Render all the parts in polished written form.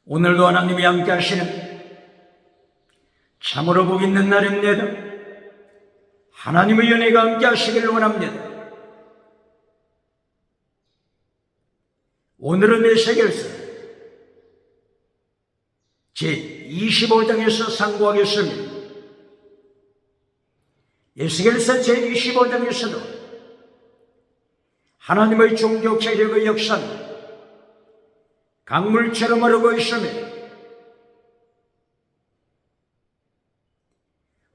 오늘도 하나님이 함께 하시는 참으로 복 있는 날입니다. 하나님의 은혜가 함께 하시길 원합니다. 오늘은 에스겔서 제25장에서 상고하겠습니다. 에스겔서 제25장에서도 하나님의 종교 개혁의 역사는 강물처럼 흐르고 있습니다.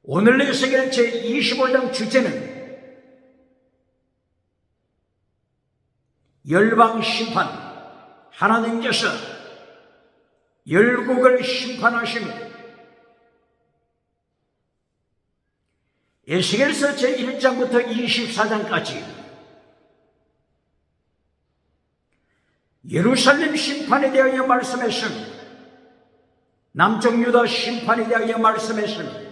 오늘 에스겔 제25장 주제는 열방 심판, 하나님께서 열국을 심판하십니다. 에스겔서 제1장부터 24장까지 예루살렘 심판에 대하여 말씀했습니다. 남쪽 유다 심판에 대하여 말씀했습니다.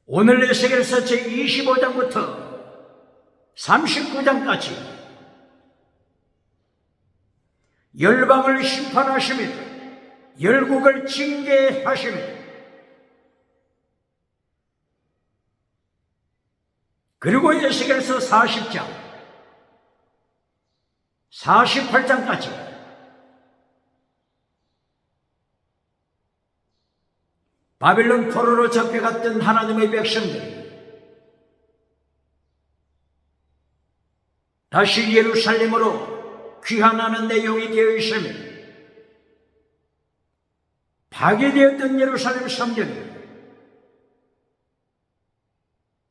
오늘 에스겔서 제25장부터 39장까지 열방을 심판하십니다. 열국을 징계하십니다. 그리고 에스겔서 40장, 48장까지 바벨론 포로로 잡혀갔던 하나님의 백성들이 다시 예루살렘으로 귀환하는 내용이 되어 있습니다. 파괴되었던 예루살렘 성전이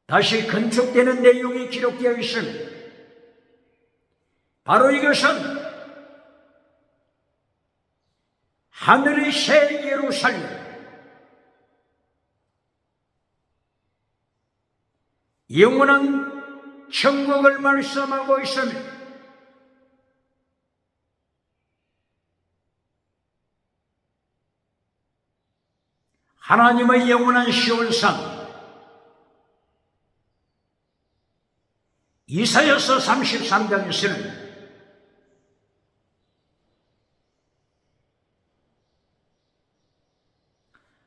다시 건축되는 내용이 기록되어 있습니다. 바로 이것은 하늘의 새 예루살렘, 영원한 천국을 말씀하고 있습니다. 하나님의 영원한 시온산, 이사야서 33장에서는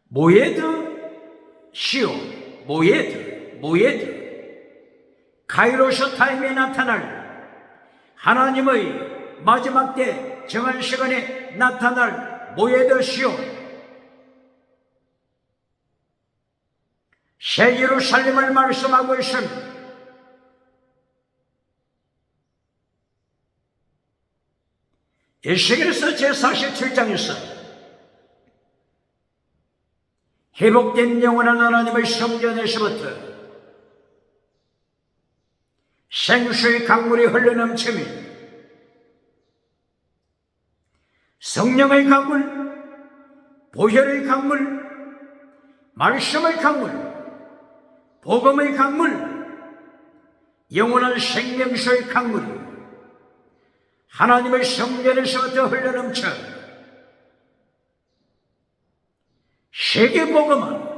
모예드 시온, 모예드 카이로스 타임에 나타날 하나님의 마지막 때 정한 시간에 나타날 모예드 시온, 새 예루살렘을 말씀하고 있습니다. 에스겔서 제47장에서 회복된 영원한 하나님의 성전에서부터 생수의 강물이 흘러넘치며 성령의 강물, 보혈의 강물, 말씀의 강물, 복음의 강물, 영원한 생명수의 강물이 하나님의 성전에서부터 흘러넘쳐 세계 복음은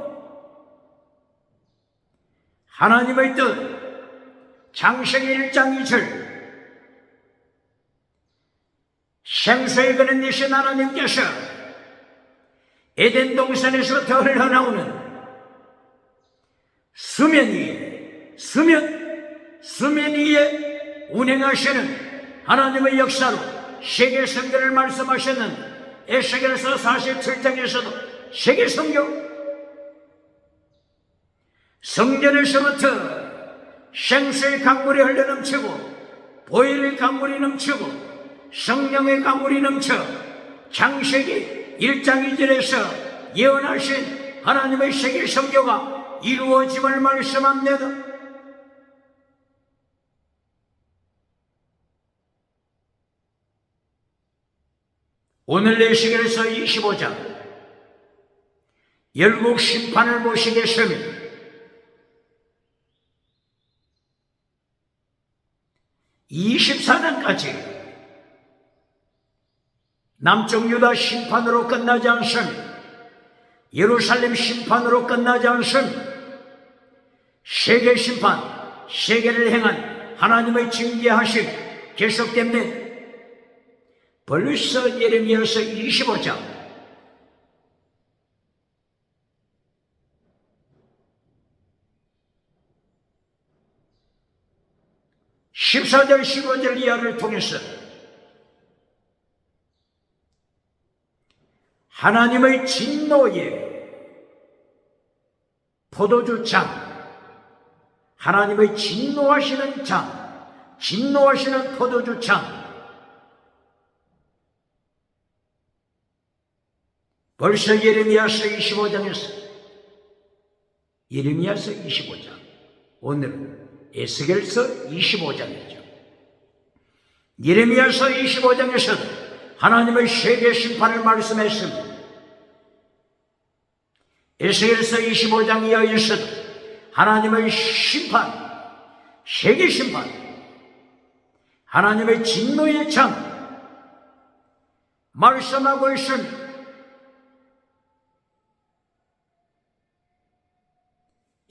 하나님의 뜻, 창세기 1장 2절 생수의 근원 되신 하나님께서 에덴 동산에서부터 흘러나오는 수면 위에 운행하시는 하나님의 역사로 세계 성경을 말씀하시는 에스겔서 47장에서도 세계 성경, 성전에서부터 생수의 강물이 흘러넘치고 보혈의 강물이 넘치고 성령의 강물이 넘쳐 창세기 1장 2절에서 예언하신 하나님의 세계 성교가 이루어짐을 말씀합니다. 오늘 에스겔서 25장 열국 심판을 보시겠습니다. 이 24장까지 남쪽 유다 심판으로 끝나지 않습니다. 예루살렘 심판으로 끝나지 않습니다. 세계 심판, 세계를 행한 하나님의 징계하심 계속됩니다. 벌써 예레미야서 25장 14절 15절 이하를 통해서 하나님의 진노의 포도주 장, 하나님의 진노하시는 장, 진노하시는 포도주 장, 벌써 예레미야서 25장에서 예레미야서 25장, 오늘은 에스겔서 25장이죠. 예레미야서 25장에서는 하나님의 세계 심판을 말씀했습니다. 에스겔서 25장 이하에서는 하나님의 심판, 세계 심판, 하나님의 진노의 장 말씀하고 있습니다.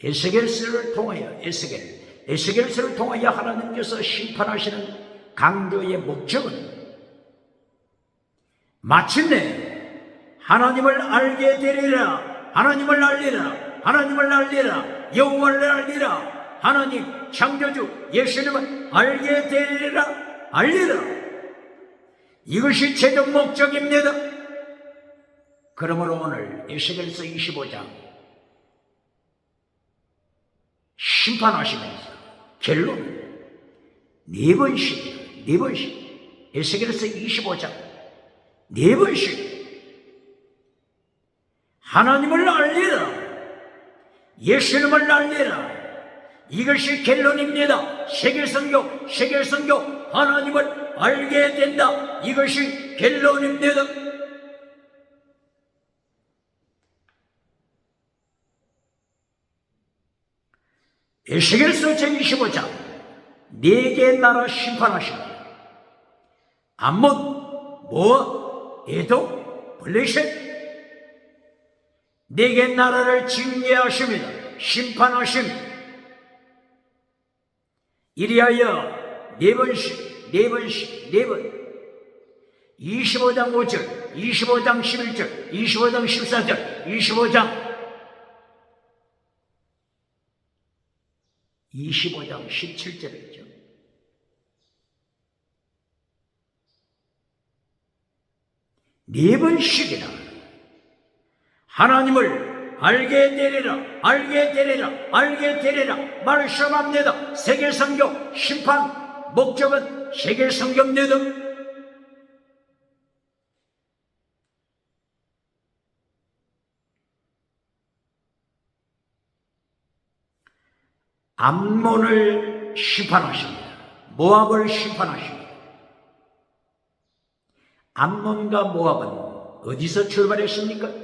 에스겔서를 통하여 에스겔서를 통하여 하나님께서 심판하시는 강조의 목적은 마침내 하나님을 알게 되리라, 하나님을 알리라, 하나님을 알리라, 여호와를 알리라, 하나님 창조주 예수님을 알게 되리라, 알리라. 이것이 최종 목적입니다. 그러므로 오늘 에스겔서 25장 심판하시면서 결론은 네 번씩 에스겔서 25장 네 번씩 하나님을 알리라, 예수님을 알리라. 이것이 결론입니다. 세계선교 하나님을 알게 된다. 이것이 결론입니다. 에스겔서 제25장 네 개의 나라 심판하십니다. 암몬, 모압, 에돔, 블레셋 네 개의 나라를 징계하십니다. 심판하십니다. 이리하여 네 번 25장 5절, 25장 11절, 25장 14절, 25장 17절이죠. 네 번씩이나 하나님을 알게 되리라 말씀합니다. 세계선교 심판 목적은 세계선교입니다. 암몬을 심판하십니다. 모압을 심판하십니다. 암몬과 모압은 어디서 출발했습니까?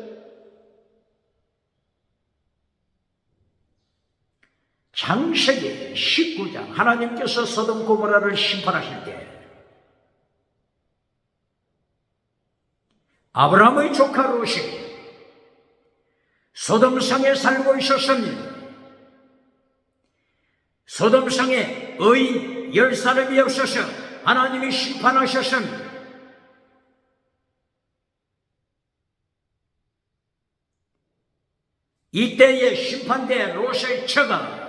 창세기 19장 하나님께서 소돔 고모라를 심판하실 때 아브라함의 조카 롯이 소돔성에 살고 있었습니다. 소돔성에 의인 10사람이 없어서 하나님이 심판하셨습니다. 이때의 심판대 롯의 처가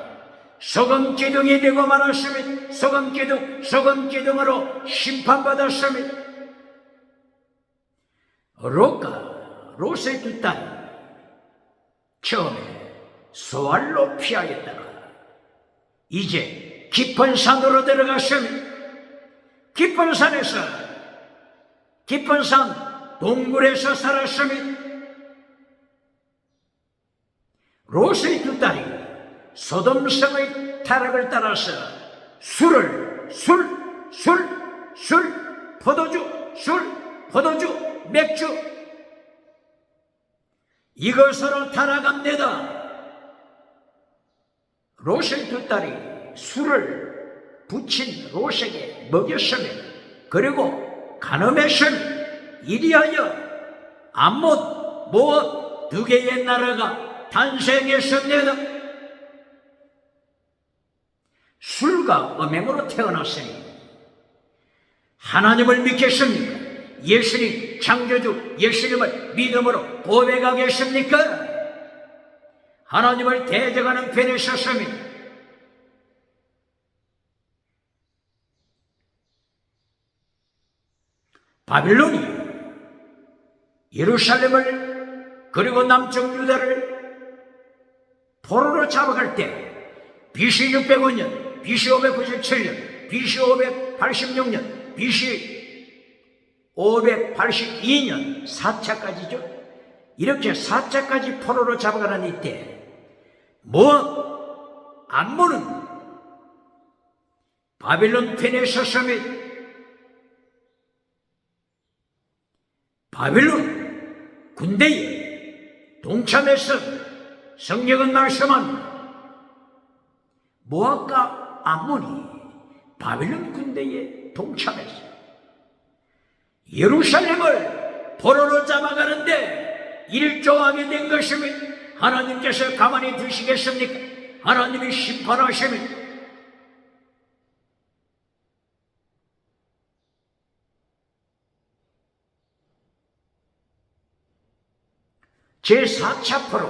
소금 기둥이 되고 말았으면 소금 기둥으로 심판받았으면 롯의 두 딸이 처음에 소알로 피하였다가 이제 깊은 산으로 들어갔으면 깊은 산 동굴에서 살았으면 롯의 두 딸이 소돔성의 타락을 따라서 포도주, 맥주 이것으로 타락합니다. 롯의 두 딸이 술을 부친 롯에게 먹였으면 그리고 간음했으면 이리하여 암몬, 모압 두 개의 나라가 탄생했습니다. 술과 음행으로 태어났으니 하나님을 믿겠습니까? 예수님 창조주 예수님을 믿음으로 고백하겠습니까? 하나님을 대적하는 편에 섰습니다. 바빌론이 예루살렘을 그리고 남쪽 유다를 포로로 잡아갈 때 BC 605년, BC 597년, BC 586년, BC 582년 4차까지죠. 이렇게 4차까지 포로로 잡아가는 이때 암몬은 바빌론 편에 섰습니다. 바빌론 군대에 동참해서 성경은 말씀합니다. 모압과 암몬이 바빌론 군대에 동참했어요. 예루살렘을 포로로 잡아가는데 일조하게 된 것입니다. 하나님께서 가만히 두시겠습니까? 하나님이 심판하십니다. 제4차 포로,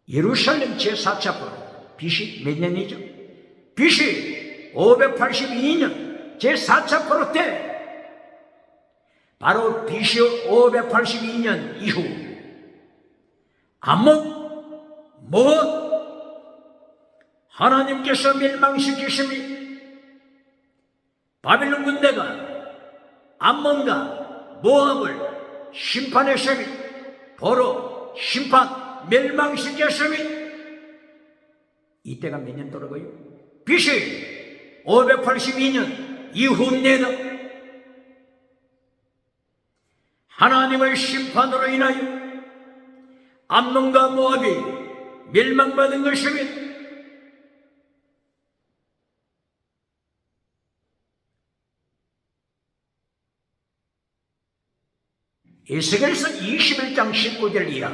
예루살렘 제4차 포로, BC 몇 년이죠? BC 582년 제4차 포로 때 바로 BC 582년 이후 암몬, 하나님께서 멸망시키십니다. 바빌론 군대가 암몬과 모압을 심판했습니다. 포로 심판 멸망시켰습니다. 이때가 몇 년 돌아가요? BC 582년 이후입니다. 하나님의 심판으로 인하여 암몬과 모압이 멸망받은 것입니다. 에스겔서 21장 19절 이하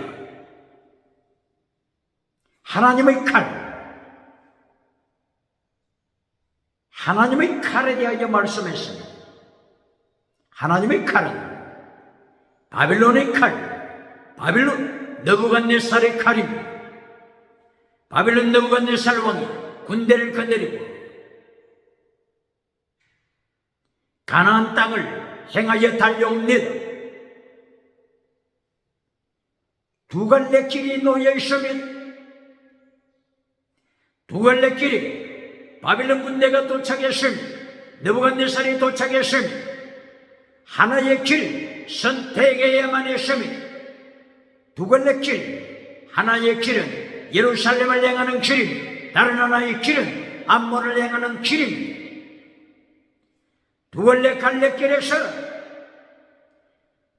하나님의 칼에 대하여 말씀했습니다. 하나님의 칼은 바빌론의 칼, 바빌론 느부갓네살의 칼입니다. 바빌론 느부갓네살 왕이 군대를 거느리고 가나안 땅을 행하여 달려옵니다. 두 갈래 길이 놓여 있습니다. 두 갈래 길이 바빌론 군대가 도착했습니다. 느부갓네살이 도착했습니다. 하나의 길 선택해야만 했습니다. 두 갈래 길, 하나의 길은 예루살렘을 향하는 길입니다. 다른 하나의 길은 암몬을 향하는 길입니다. 두 갈래 갈래길에서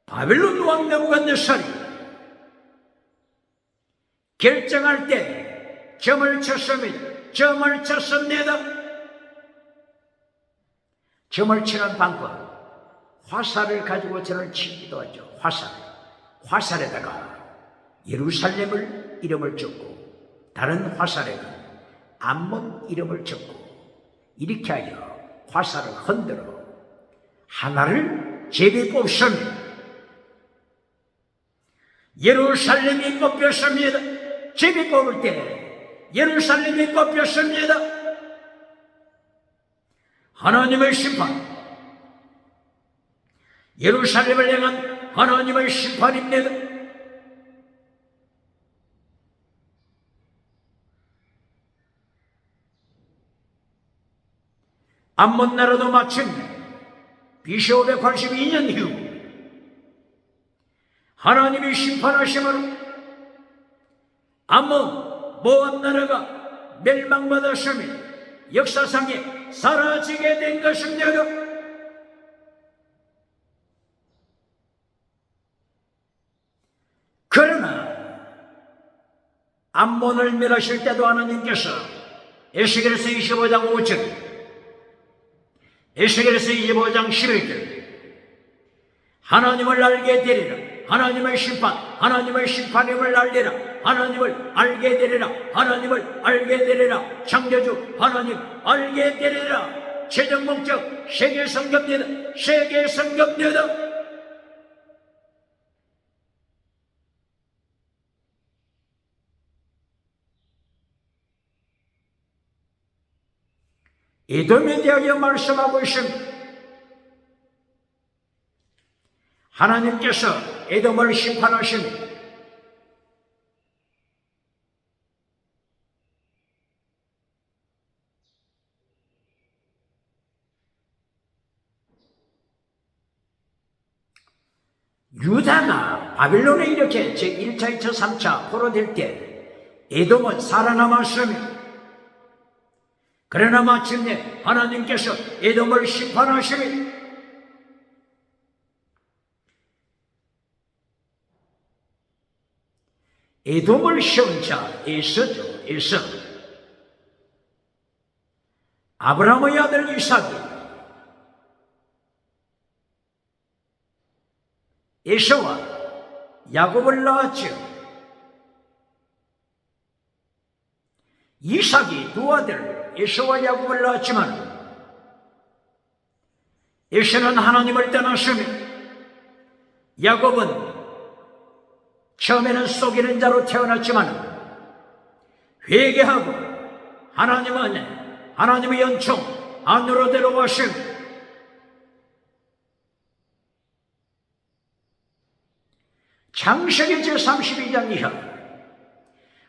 바빌론 왕 느부갓네살이 결정할 때 점을 쳤습니다. 점을 쳤습니다. 점을 치는 방법, 화살을 가지고 점을 치기도 하죠. 화살에다가 예루살렘을 이름을 적고 다른 화살에는 암몬 이름을 적고 이렇게 하여 화살을 흔들어 하나를 제비 뽑습니다. 예루살렘이 뽑혔습니다. 제비 뽑을 때 예루살렘이 뽑혔습니다. 하나님의 심판, 예루살렘을 향한 하나님의 심판입니다. 암몬 나라도 마침 BC 582년 이후 하나님이 심판하심으로 암몬, 모압 나라가 멸망받았습니다. 역사상에 사라지게 된 것입니다. 그러나 암몬을 멸하실 때도 하나님께서 에스겔서 25장 5절, 에스겔서 25장 11절 하나님을 알게 되리라. 하나님의 심판, 하나님의 심판임을 알리라. 하나님을 알게 되리라. 하나님을 알게 되리라. 창조주 하나님 알게 되리라. 최종 목적 세계 성경입니다. 세계 성경입니다. 에돔에 대하여 말씀하고 있습니다. 하나님께서 에돔을 심판하십니다. 유다가 바빌론에 이렇게 제1차, 2차, 3차 포로될 때 에돔은 살아남았습니다. 그러나 마침내 하나님께서 에돔을 심판하시니 에돔을 세운 자 에서죠. 에서 아브라함의 아들 이삭이 에서와 야곱을 낳았죠. 이삭이 두 아들 에서와 야곱을 낳았지만 에서는 하나님을 떠났습니다. 야곱은 처음에는 속이는 자로 태어났지만 회개하고 하나님의 연총 안으로 데려가십니다. 창세기 제32장 이하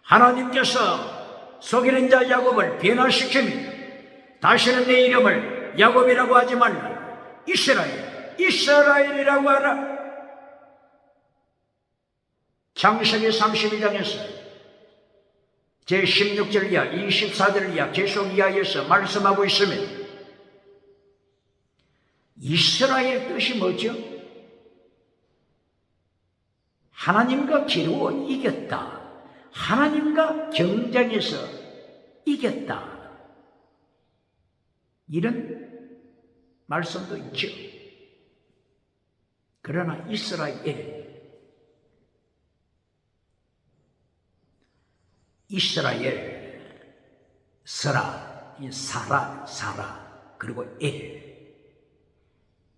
하나님께서 속이는 자 야곱을 변화시킵니다. 다시는 내 이름을 야곱이라고 하지 말라. 이스라엘이라고 하라. 창세기 32장에서 제16절 이하 24절 이하 계속 이하에서 말씀하고 있습니다. 이스라엘 뜻이 뭐죠? 하나님과 기루어 이겼다. 하나님과 경쟁해서 이겼다. 이런 말씀도 있죠. 그러나 이스라엘 사라 그리고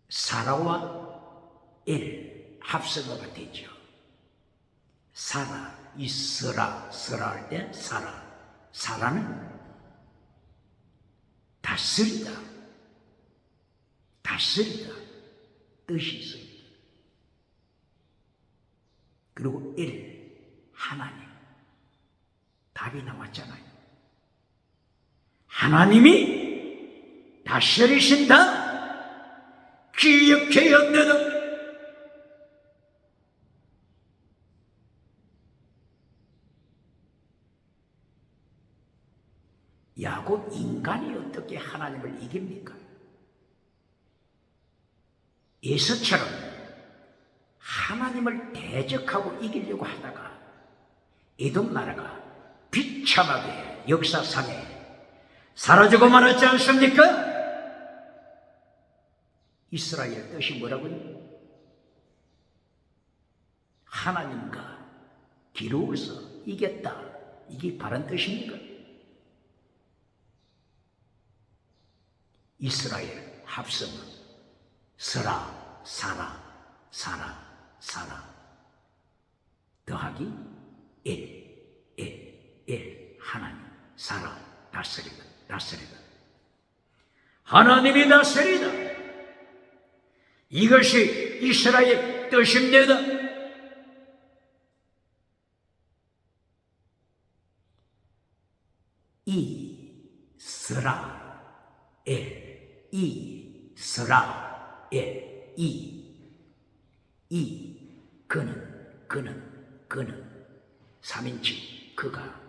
사라와 합성어가 되죠. 사라 이스라 할 때 사라는 다스리다 뜻이 있습니다. 그리고 하나님 답이 나왔잖아요. 하나님이 다스리신다. 기억해야 야곱 인간이 어떻게 하나님을 이깁니까? 에서처럼 하나님을 대적하고 이기려고 하다가 에돔 나라가 비참하게 역사상에 사라지고 말았지 않습니까? 이스라엘 뜻이 뭐라고요? 하나님과 기루어서 이겼다. 이게 바른 뜻입니까? 이스라엘 합성 사라 더하기 하나님 사라 다스리다 하나님이 다스리다. 이것이 이스라엘 뜻입니다. 그는 3인칭 그가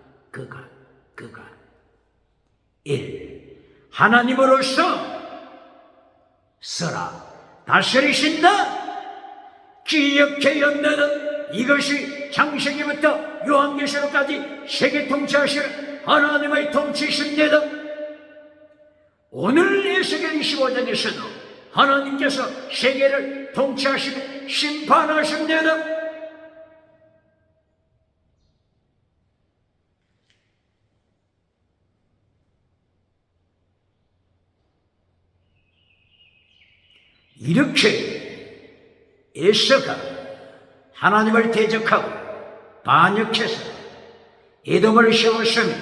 하나님으로서 다스리신다. 기억해야 한다. 이것이 창세기부터 요한계시록까지 세계 통치하시는 하나님의 통치십니다. 오늘 에스겔 25장에서도 하나님께서 세계를 통치하시며 심판하십니다. 이렇게 에서가 하나님을 대적하고 반역해서 에돔을 세웠으니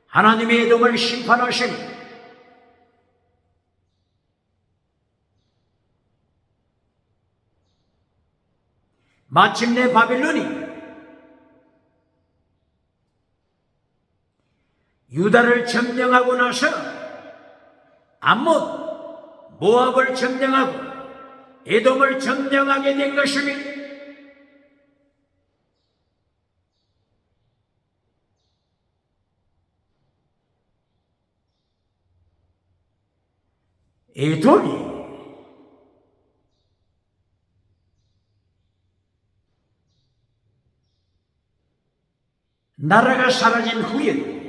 하나님의 에돔을 심판하시니 마침내 바빌론이 유다를 점령하고 나서 암몬, 모압을 점령하고 에돔을 점령하게 된 것입니다. 에돔이 나라가 사라진 후에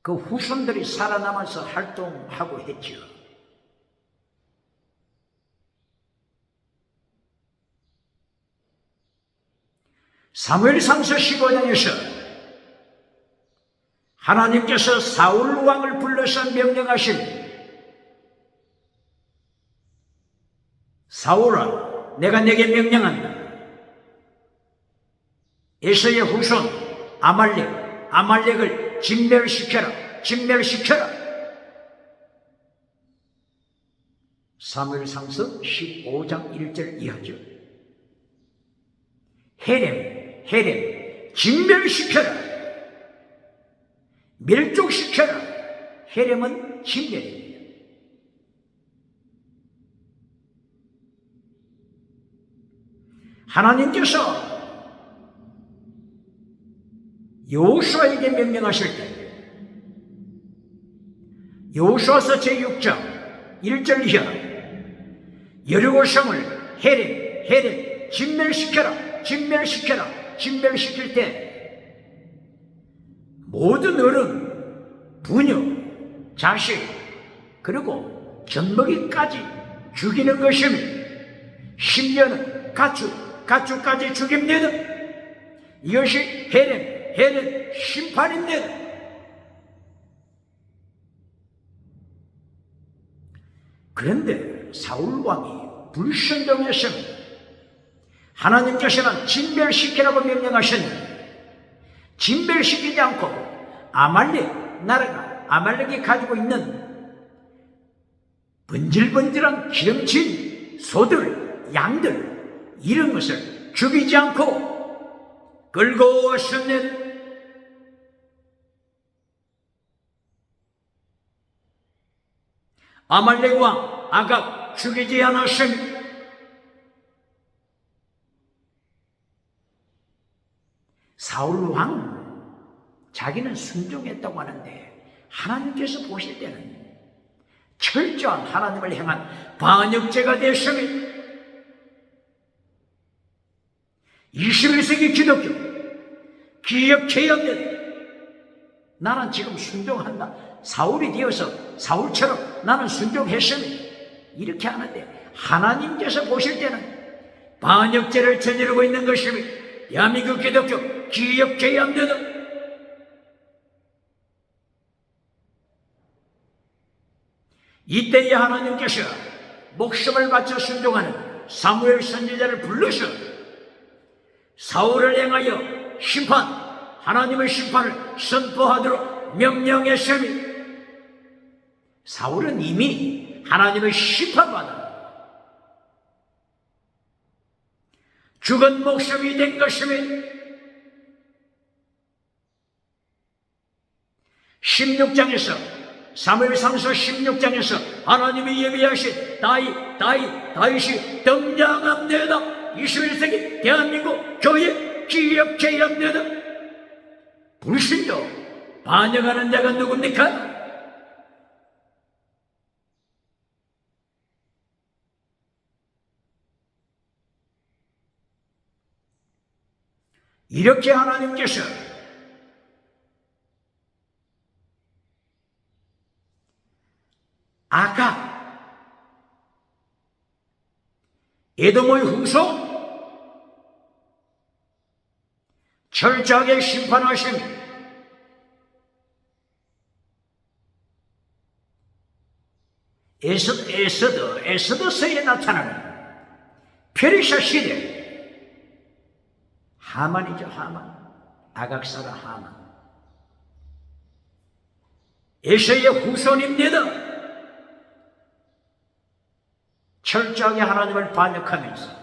그 후손들이 살아남아서 활동하고 했죠. 사무엘상서 15장에서 하나님께서 사울 왕을 불러서 명령하신 사울아, 내가 네게 명령한다. 에서의 후손 아말렉을 진멸시켜라. 사무엘상서 15장 1절 이하죠. 헤렘 진멸시켜라. 멸족시켜라. 헤렘은 진멸입니다. 하나님께서 여호수아에게 명령하실 때 여호수아서 제6장 1절 이하 여리고성을 헤렘 진멸시킬 때 모든 어른, 부녀, 자식 그리고 젖먹이까지 죽이는 것이며 심지어는 가축까지 죽입니다. 이것이 헤렘 심판입니다. 그런데 사울 왕이 불순종했습니다. 하나님께서는 진멸시키라고 명령하셨는데 진멸시키지 않고 아말렉이 가지고 있는 번질번질한 기름진 소들, 양들 이런 것을 죽이지 않고 끌고 왔습니다. 아말렉 왕 아각 죽이지 않았습니다. 사울 왕 자기는 순종했다고 하는데 하나님께서 보실 때는 철저한 하나님을 향한 반역죄가 됐습니다. 21세기 기독교 기억해야 합니다. 나는 지금 순종한다. 사울이 되어서 사울처럼 나는 순종했습니다. 이렇게 하는데 하나님께서 보실 때는 반역죄를 저지르고 있는 것입니다. 대한민국 기독교 기억해야 합니다. 이때에 하나님께서 목숨을 바쳐 순종하는 사무엘 선지자를 불러서 사울을 향하여 하나님의 심판을 선포하도록 명령했습니다. 사울은 이미 하나님의 심판받아 죽은 목숨이 된 것입니다. 16장에서 사무엘상서 16장에서 하나님이 예비하신 다윗이 등장합니다. 21세기 대한민국 교회 기억해야 합니다. 불신조 반역하는 자가 누굽니까? 이렇게 하나님께서 아각 에돔의 후손 철저하게 심판하신 에스더서에 나타나는 페르시아 시대 하만이죠. 하만, 아각사라 하만, 에서의 후손입니다. 철저하게 하나님을 반역하면서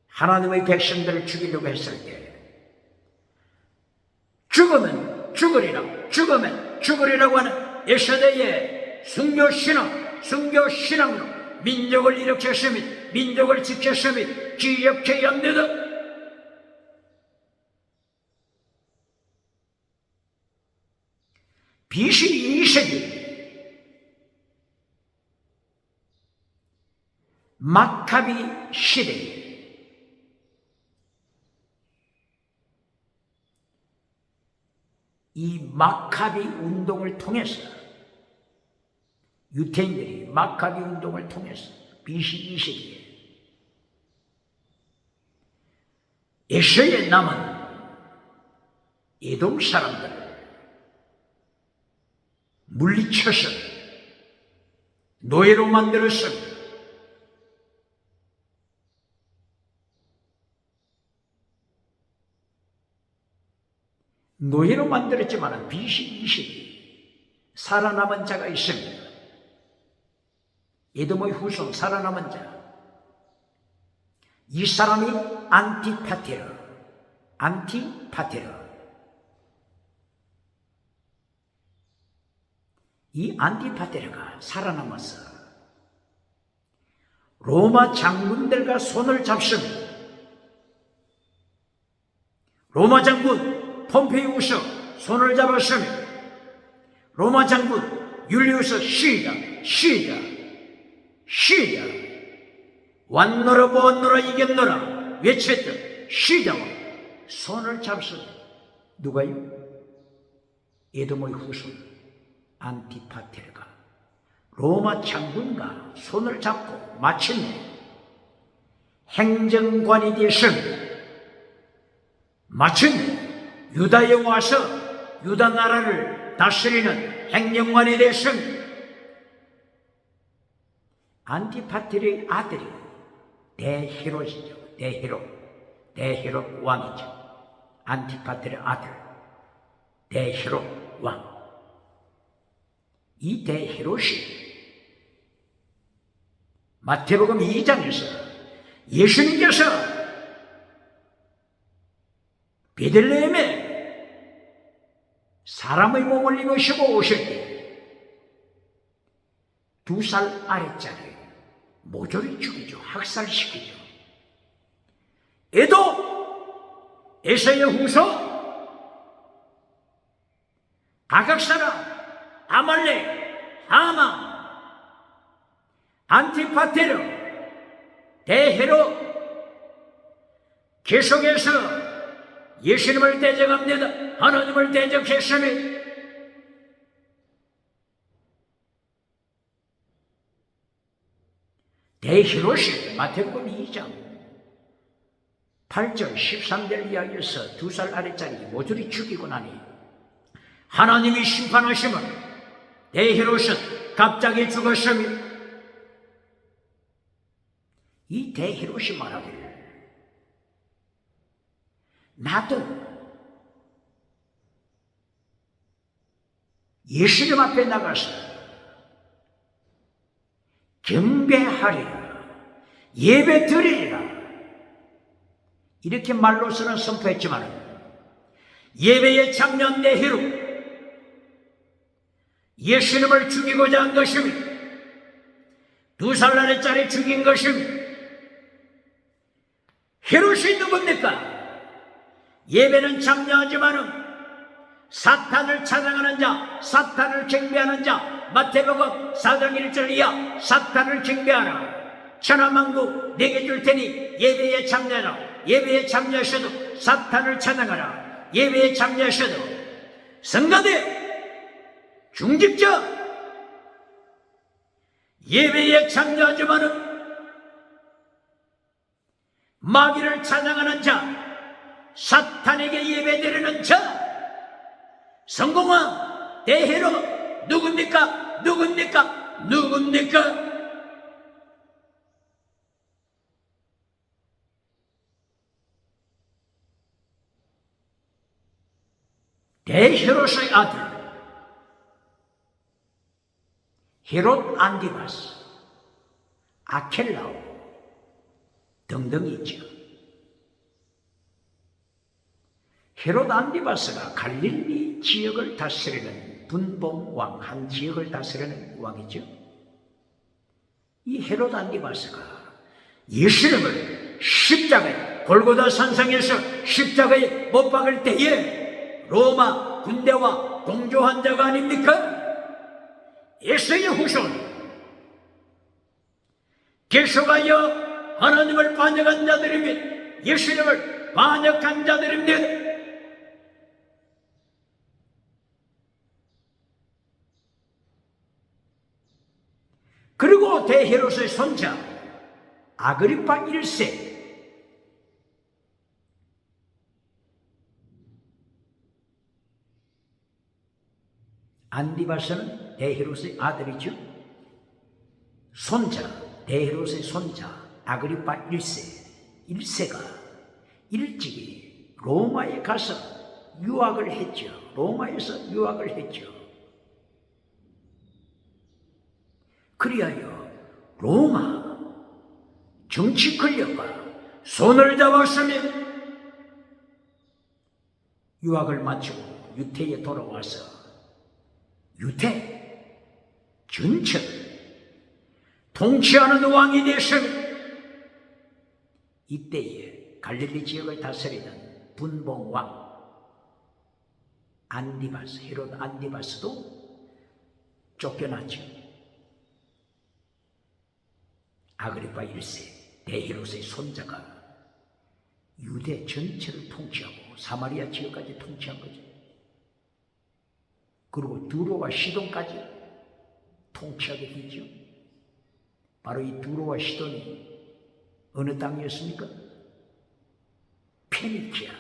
하나님의 백성들을 죽이려고 했을 때 죽으면 죽으리라고 하는 에서대의 순교신앙으로 민족을 일으켰으며 민족을 지켰으며 기억해야 합니다. BC 2세기 마카비 시대, 이 마카비 운동을 통해서 유대인들이 마카비 운동을 통해서 BC 2세기에 에서에 남은 에돔 사람들을 물리쳐서 노예로 만들었습니다. 노예로 만들었지만 BC 2세기 살아남은 자가 있습니다. 에돔의 후손 살아남은 자. 이 사람이 안티파테르. 이 안티파테르가 살아남아서 로마 장군들과 손을 잡습니다. 로마 장군 폼페이우스 손을 잡았습니다. 로마 장군 율리우스 시자 왔노라 이겼노라 외쳤던 시자와 손을 잡습니다. 누가요? 에돔의 후손 안티파테르가 로마 장군과 손을 잡고 마침내 행정관이 되었습니다. 마침내 유다에 와서 유다 나라를 다스리는 행정관이 되었습니다. 안티파테르의 아들이 대헤롯이죠. 대헤롯 왕이죠. 안티파테르의 아들 대헤롯 왕. 이 대헤롯이 마태복음 2장에서 예수님께서 베들레헴에 사람의 몸을 입으시고 오실 때 2살 아래짜리 모조리 죽이죠. 학살시키죠. 에서의 후손 아각사라, 아말렉, 하만, 안티파테르, 대헤롯 계속해서 예수님을 대적합니다. 하나님을 대적했으니 대헤롯이 마태복음 2장 8절 13절 이야기에서 2살 아래짜리 모조리 죽이고 나니 하나님이 심판하시면 대헤롯은 갑자기 죽었으며 이 대헤롯이 말하기를 나도 예수님 앞에 나가서 경배하리라, 예배 드리리라 이렇게 말로서는 선포했지만 예배에 참여한 대헤롯 예수님을 죽이고자 한 것입니다. 2살 아래짜리 죽인 것입니다. 헤롯이 누굽니까? 예배는 참여하지만은 사탄을 찬양하는 자, 사탄을 경배하는 자, 마태복음 4장 1절 이하 사탄을 경배하라. 천하만국 내게 줄 테니 예배에 참여하라. 예배에 참여하셔도 사탄을 찬양하라. 예배에 참여하셔도 성가대 중직자 예배에 참여하지만은 마귀를 찬양하는 자, 사탄에게 예배드리는 자, 성공왕 대헤롯 누굽니까? 누굽니까? 누굽니까? 대헤롯의 아들 헤롯 안디바스, 아켈라오 등등이 있죠. 헤롯 안디바스가 갈릴리 지역을 다스리는 분봉왕, 한 지역을 다스리는 왕이죠. 이 헤롯 안디바스가 예수님을 십자가에, 골고다 산상에서 십자가에 못 박을 때에 로마 군대와 동조한 자가 아닙니까? 예수의 후손, 계속하여 하나님을 반역한 자들입니다. 예수님을 반역한 자들입니다. 그리고 대헤롯의 손자 아그리파 1세, 안디바스는 대헤롯의 아들이죠. 손자, 대헤롯의 손자 아그리파 1세가 일찍이 로마에 가서 유학을 했죠. 로마에서 유학을 했죠. 그리하여 로마 정치 권력과 손을 잡았으면 유학을 마치고 유태에 돌아와서 유태 전체를 통치하는 왕이 되었으면 이때에 갈릴리 지역을 다스리던 분봉왕 안디바스, 헤롯 안디바스도 쫓겨났죠. 아그리파 1세 대헤롯의 손자가 유대 전체를 통치하고 사마리아 지역까지 통치한 거죠. 그리고 두로와 시돈까지 통치하게 되죠. 바로 이 두로와 시돈이 어느 땅이었습니까? 페니키아,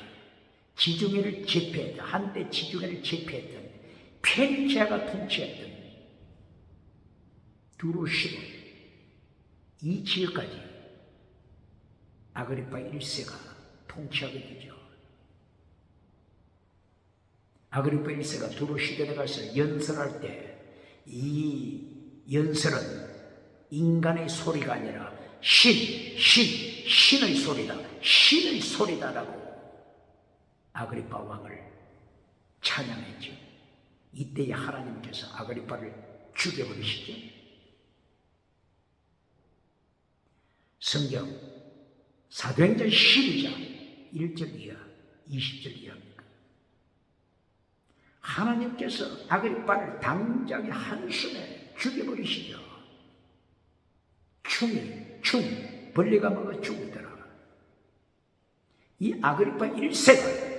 지중해를 제패했던, 한때 지중해를 제패했던 페니키아가 통치했던 두로, 시돈, 이 지역까지 아그리파 1세가 통치하게 되죠. 아그리파 1세가 두로 시돈에 가서 연설할 때 이 연설은 인간의 소리가 아니라 신의 소리다, 신의 소리다라고 아그리파 왕을 찬양했죠. 이때에 하나님께서 아그리파를 죽여버리시죠. 성경 사도행전 12장 1절 이하 20절 이하입니다. 하나님께서 아그리파를 당장에 한순에 죽여버리시죠. 충 벌레가 먹어 죽더라. 이 아그리파 1세가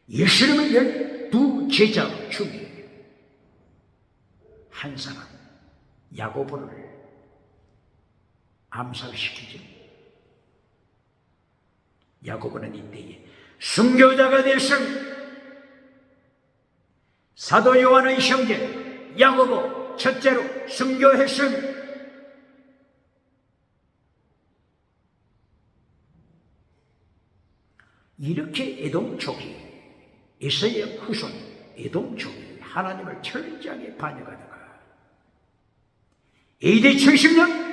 예수님을 12제자로 죽이 한 사람 야고보를 암살시키죠. 야고보는 이때에 순교자가 됐음. 사도 요한의 형제 야고보 첫째로 순교했음. 이렇게 에돔 족이, 에서의 후손 에돔 족이 하나님을 철저하게 반역하다가 AD 70년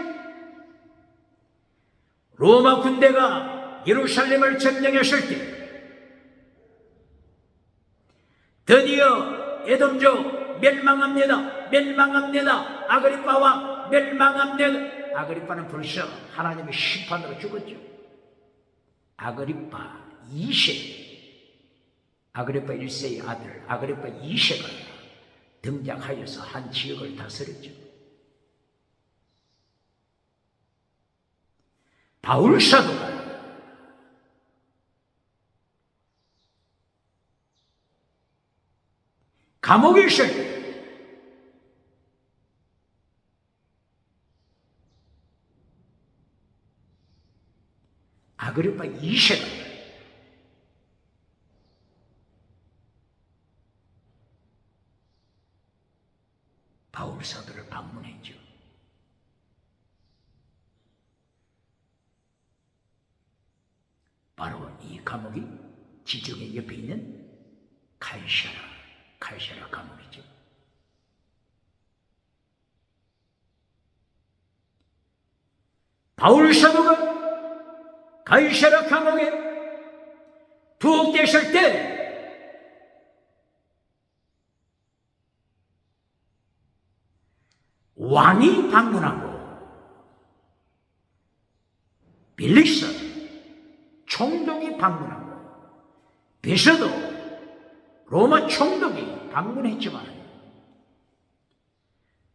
로마 군대가 예루살렘을 점령했을 때 드디어 에돔족 멸망합니다. 아그리파 왕 멸망합니다. 아그리파는 벌써 하나님의 심판으로 죽었죠. 아그리파 2세, 아그리파 1세의 아들 아그리파 2세가 등장하여서 한 지역을 다스렸죠. 바울 사도가 감옥에 있을 때 아그리파 2세가 방문했죠. 바로 이 감옥이 지중해 옆에 있는 칼샤라 감옥이죠. 바울 사도가 칼샤라 감옥에 투옥되실 때 왕이 방문하고 빌릭스 총독이 방문하고 베서도 로마 총독이 방문했지만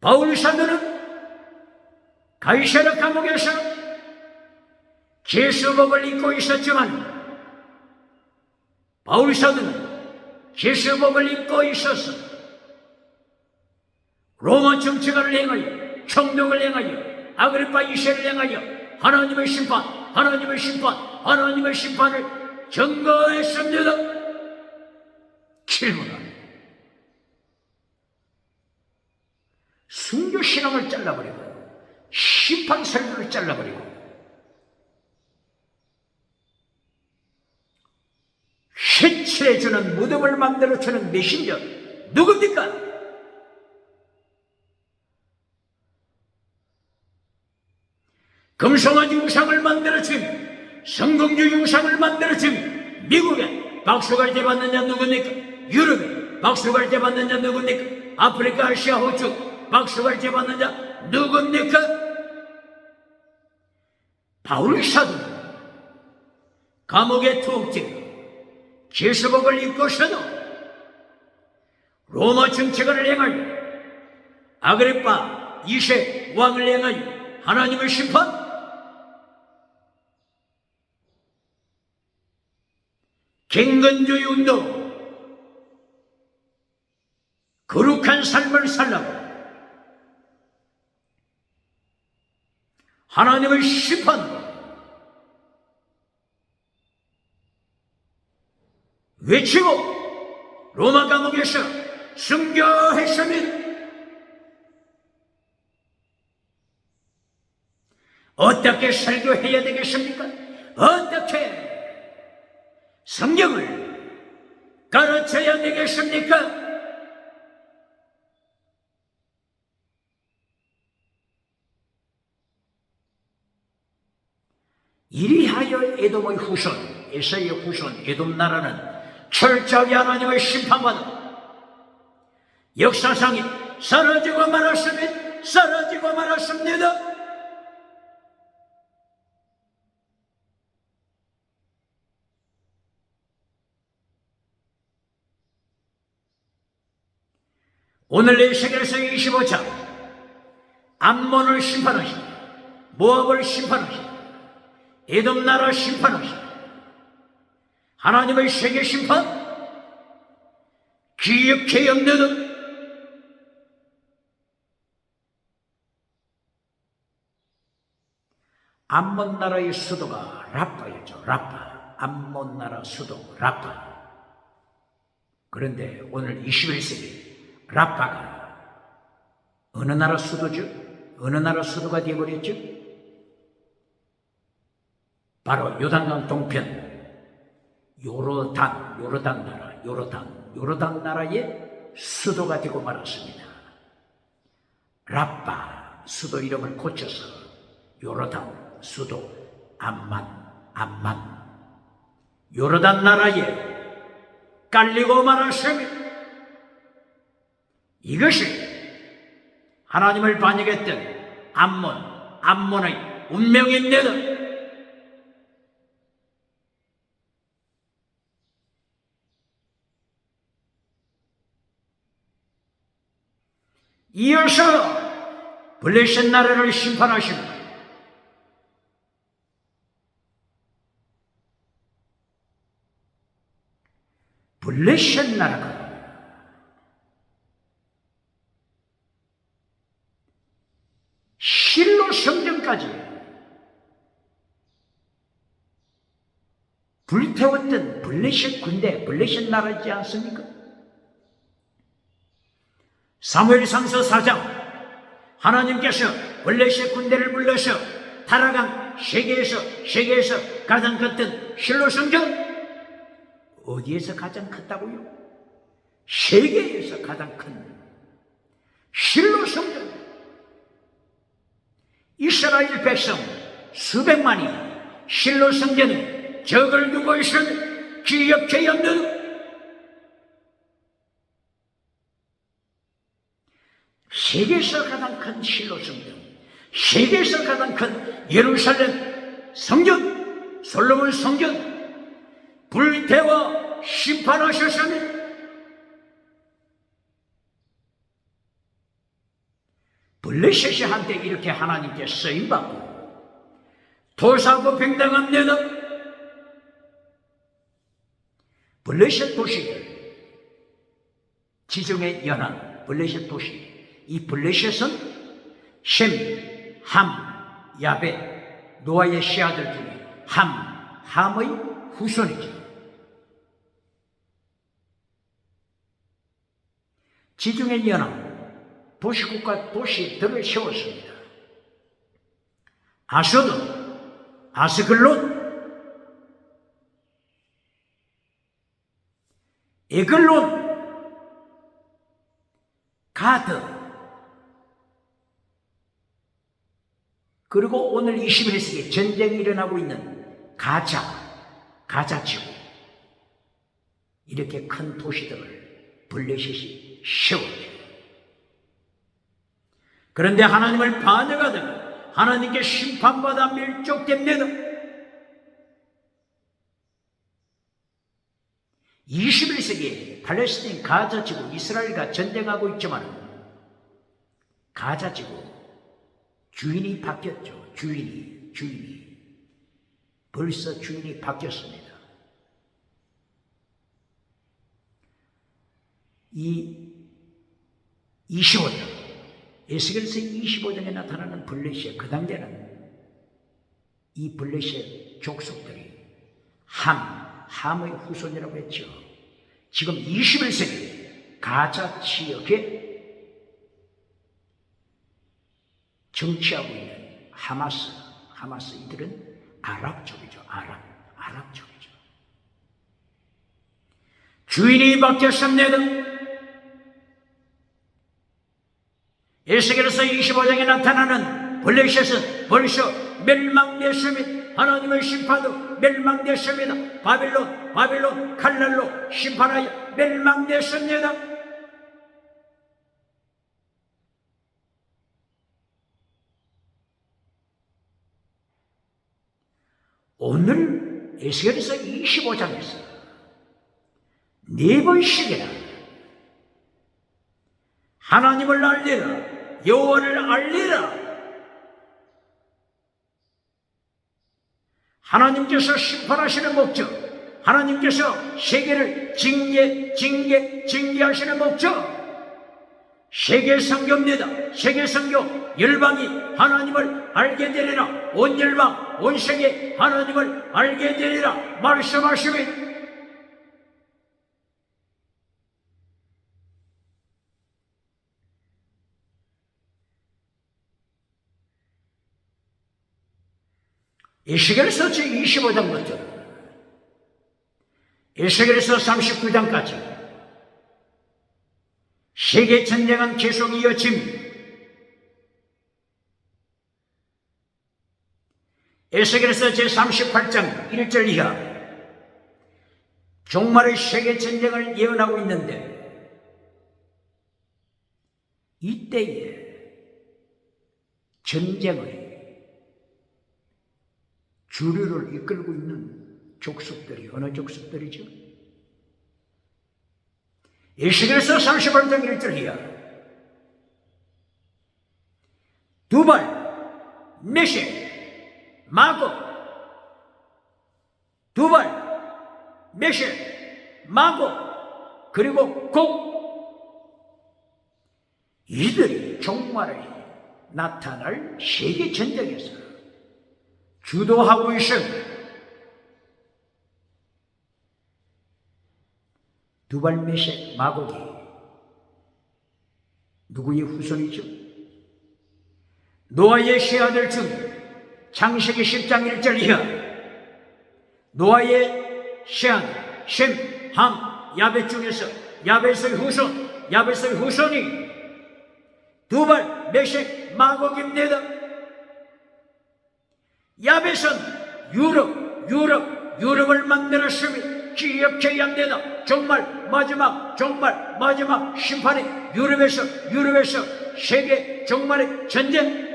바울 사도는 가이사랴 감옥에서 제수복을 입고 있었지만 바울 사도는 제수복을 입고 있어서 로마 정치가를 행하여 총독을 행하여 아그리파 2세를 행하여 하나님의 심판을 전거했습니다. 질문합니다. 순교신앙을 잘라버리고 심판 설교를 잘라버리고 해칠해주는 무덤을 만들어주는 메신저 누굽니까? 금송아지 우상을 만들어준 성공주 우상을 만들어준 미국에 박수갈대 받는 자 누굽니까? 유럽에 박수갈대 받는 자 누굽니까? 아프리카, 아시아, 호주 박수갈대 받는 자 누굽니까? 바울 사도는 감옥에 투옥되고 제수복을 입고서도 로마 정치가를 행하여 아그리파 2세 왕을 행하여 하나님의 심판, 갱건주의 운동, 거룩한 삶을 살라고 하나님의 심판으로 외치고 로마 감옥에서 순교했습니다. 어떻게 설교해야 되겠습니까? 어떻게 성경을 가르쳐야 되겠습니까? 이리하여 에돔의 후손, 에사의 후손 에돔 나라는 철저하게 하나님의 심판받아 역사상에 사라지고 말았습니다. 오늘 에스겔서 25장 암몬을 심판하시고 모압을 심판하시고 에돔 나라 심판하시고 하나님의 세계 심판 기억해 없는 암몬 나라의 수도가 라파였죠. 라파. 암몬 나라 수도 라파. 그런데 오늘 21세기 라파가 어느 나라 수도죠? 어느 나라 수도가 되어버렸죠? 바로 요단강 동편 요르단 나라의 수도가 되고 말았습니다. 라파 수도 이름을 고쳐서 요르단 수도 암만 요르단 나라에 깔리고 말았습니다. 이것이 하나님을 반역했던 암몬의 운명입니다. 이어서 블레셋 나라를 심판하십니다. 블레셋 나라가 실로 성전까지 불태웠던 블레셋 군대, 블레셋 나라지 않습니까? 사무엘상서 4장 하나님께서 블레셋 군대를 불러서 타락한 세계에서 가장 컸던 실로 성전, 어디에서 가장 컸다고요? 세계에서 가장 큰 실로 성전. 이스라엘 백성 수백만이 실로 성전에 적을 두고 있은 기억해 없는 세계에서 가장 큰 실로 성전, 세계에서 가장 큰 예루살렘 성전, 솔로몬 성전, 불태워 심판하셨으니 블레셋이 한때 이렇게 하나님께 쓰임받고 도사하고 평등합니다. 블레셋 도시들, 지중해 연안 블레셋 도시, 이 블레셋은 셈, 함, 야벳, 노아의 씨아들 중에 함의 후손이죠. 지중해 연안 도시국가 도시들을 세웠습니다. 아소돈, 아스글론, 에글론, 가드, 그리고 오늘 21세기에 전쟁이 일어나고 있는 가자 지구, 이렇게 큰 도시들을 블레셋이 세웠죠. 그런데 하나님을 반역하다가 하나님께 심판받아 밀족됩니다. 21세기에 팔레스타인 가자 지구, 이스라엘과 전쟁하고 있지만 가자 지구 주인이 바뀌었죠. 주인이 벌써 주인이 바뀌었습니다. 이 25장 에스겔서 25장에 나타나는 블레셋, 그 당대는 이 블레셋 족속들이 함의 후손이라고 했죠. 지금 21세기 가자 지역에 정치하고 있는 하마스 이들은 아랍족이죠. 아랍족이죠. 주인이 바뀌었습니다. 에스겔서 25장에 나타나는 블레셋은 벌써 멸망됐습니다. 하나님의 심판으로 멸망됐습니다. 바빌론 칼날로 심판하여 멸망됐습니다. 오늘 에스겔서 25장에서 4번씩이나 하나님을 알리라, 여호와를 알리라, 하나님께서 심판하시는 목적, 하나님께서 세계를 징계하시는 목적, 세계 선교입니다. 세계 선교, 열방이 하나님을 알게 되리라, 온 열방, 온 세계 하나님을 알게 되리라 말씀하시면, 에스겔서 제25장부터 에스겔서 39장까지 세계 전쟁은 계속 이어집니다. 에스겔서 제38장 1절 이하 종말의 세계 전쟁을 예언하고 있는데, 이때에 전쟁의 주류를 이끌고 있는 족속들이 어느 족속들이죠? 에스겔서 38장 1절 이하 두발, 메셋, 마고, 두발, 메셋, 마고, 그리고 곡, 이들이 종말에 나타날 세계 전쟁에서 주도하고 있습니다. 두발, 메셋, 마곡이 누구의 후손이죠? 노아의 세 아들 중 창세기 10장 1절 이하 노아의 세 아들 셈, 함, 야벳 중에서 야벳의 후손이 두발, 메섹, 마곡입니다. 야벳은 유럽을 만들었으며 기억해야 합니다. 정말 마지막 심판이 유럽에서 세계 종말의 전쟁.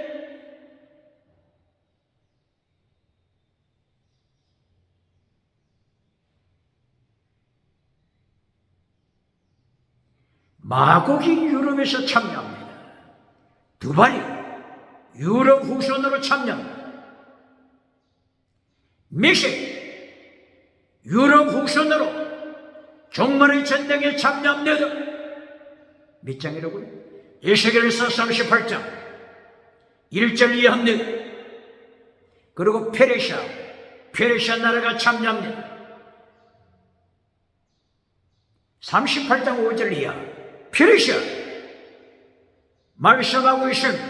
마곡이 유럽에서 참여합니다. 두발이 유럽 후손으로 참여합니다. 메섹 유럽 후손으로 종말의 전쟁에 참여합니다. 몇 장이라고요? 에스겔서 38장 1절 이하합니다. 그리고 페르시아 나라가 참여합니다. 38장 5절 이하 페르시아 말씀하고 있습니다.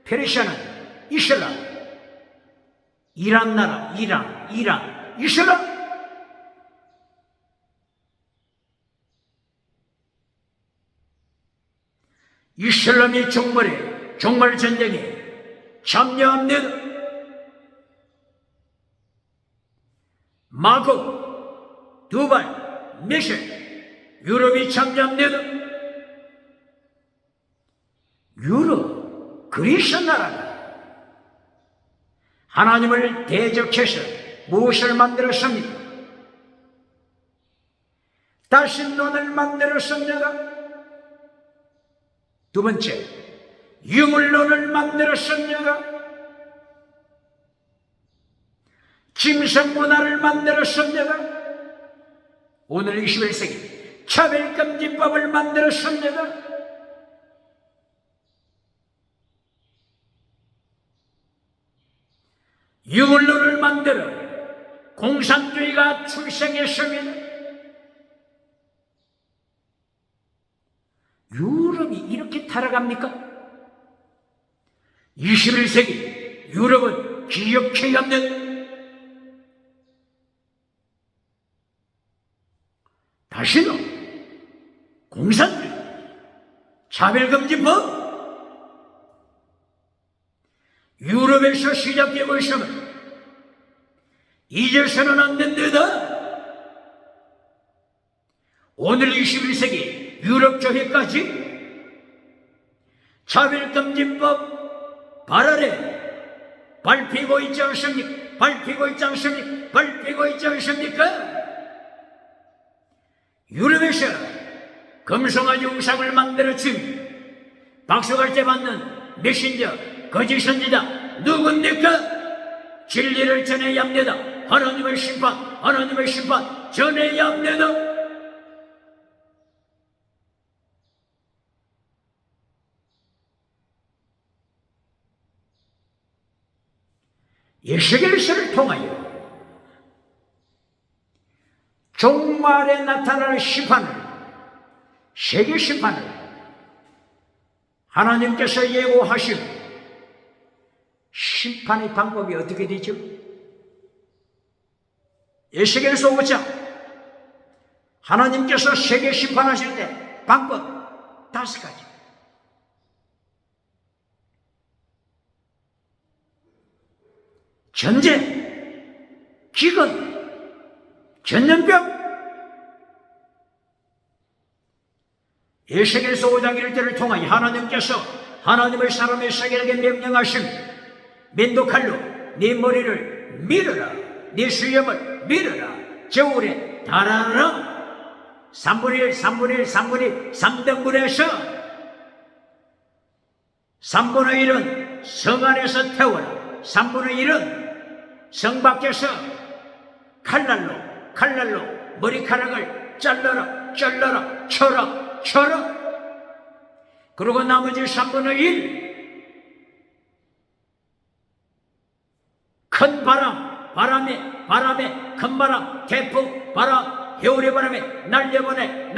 페르시아는 이란 나라, 이슬람. 이슬람이 종말 전쟁에 참여합니다. 마곡, 두발, 메섹, 유럽이 참여합니다. 유럽, 그리스 나라가 하나님을 대적해서 무엇을 만들었습니까? 다신론을 만들었습니다. 두 번째, 유물론을 만들었습니다. 짐승문화를 만들었습니다. 오늘 21세기 차별금지법을 만들었습니다. 유물론을 만들어 공산주의가 출생했습니다. 유럽이 이렇게 타락합니까? 21세기 유럽은 기억해야 합니다. 다시는 공산주의, 차별금지법 유럽에서 시작되고 있으면 이제서는 안 된다. 오늘 21세기 유럽 교회까지 차별금지법 발 아래 밟히고 있지 않습니까? 유럽에서 금송아 영상을 만들었지 박수갈 때 받는 메신저 거짓 선지자 누굽니까? 진리를 전해야 합니다. 하나님의 심판 전해야 합니다. 에스겔서를 통하여 종말에 나타날 심판을, 세계 심판을 하나님께서 예고하시고 심판의 방법이 어떻게 되죠? 에스겔서 5장 하나님께서 세계 심판하실 때 방법 5가지. 전쟁, 기근, 전염병. 에스겔서 5장 1절을 통하여 하나님께서 하나님의 사람의 세계에게 명령하신 맨도칼로 네 머리를 밀어라, 네 수염을 밀어라, 저울에 달아라. 3등분해서 3분의 1은 성 안에서 태워라. 3분의 1은 성 밖에서 칼날로 머리카락을 잘라라, 쳐라. 그리고 나머지 3분의 1 큰 바람에 큰 바람, 태풍, 바람, 겨울의 바람에 날려보내라.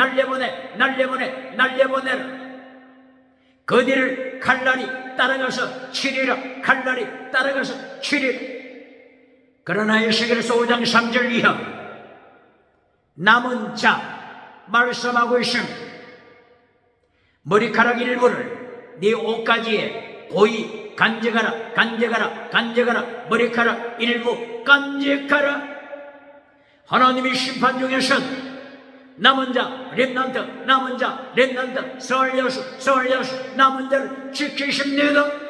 그들을 칼날이 따라가서 치리라. 칼날이 따라가서 치리라. 그러나 에스겔서 5장 3절 이하 남은 자 말씀하고 있음. 머리카락 일부를 네 옷가지에 고이 간직하라. 간직하라. 간직하라. 머리카락 일부 간직하라. 하나님의 심판 중에선 남은 자, 렘넌트, 남은 자, 렘넌트, 서울여수, 남은 자를 지키십니다.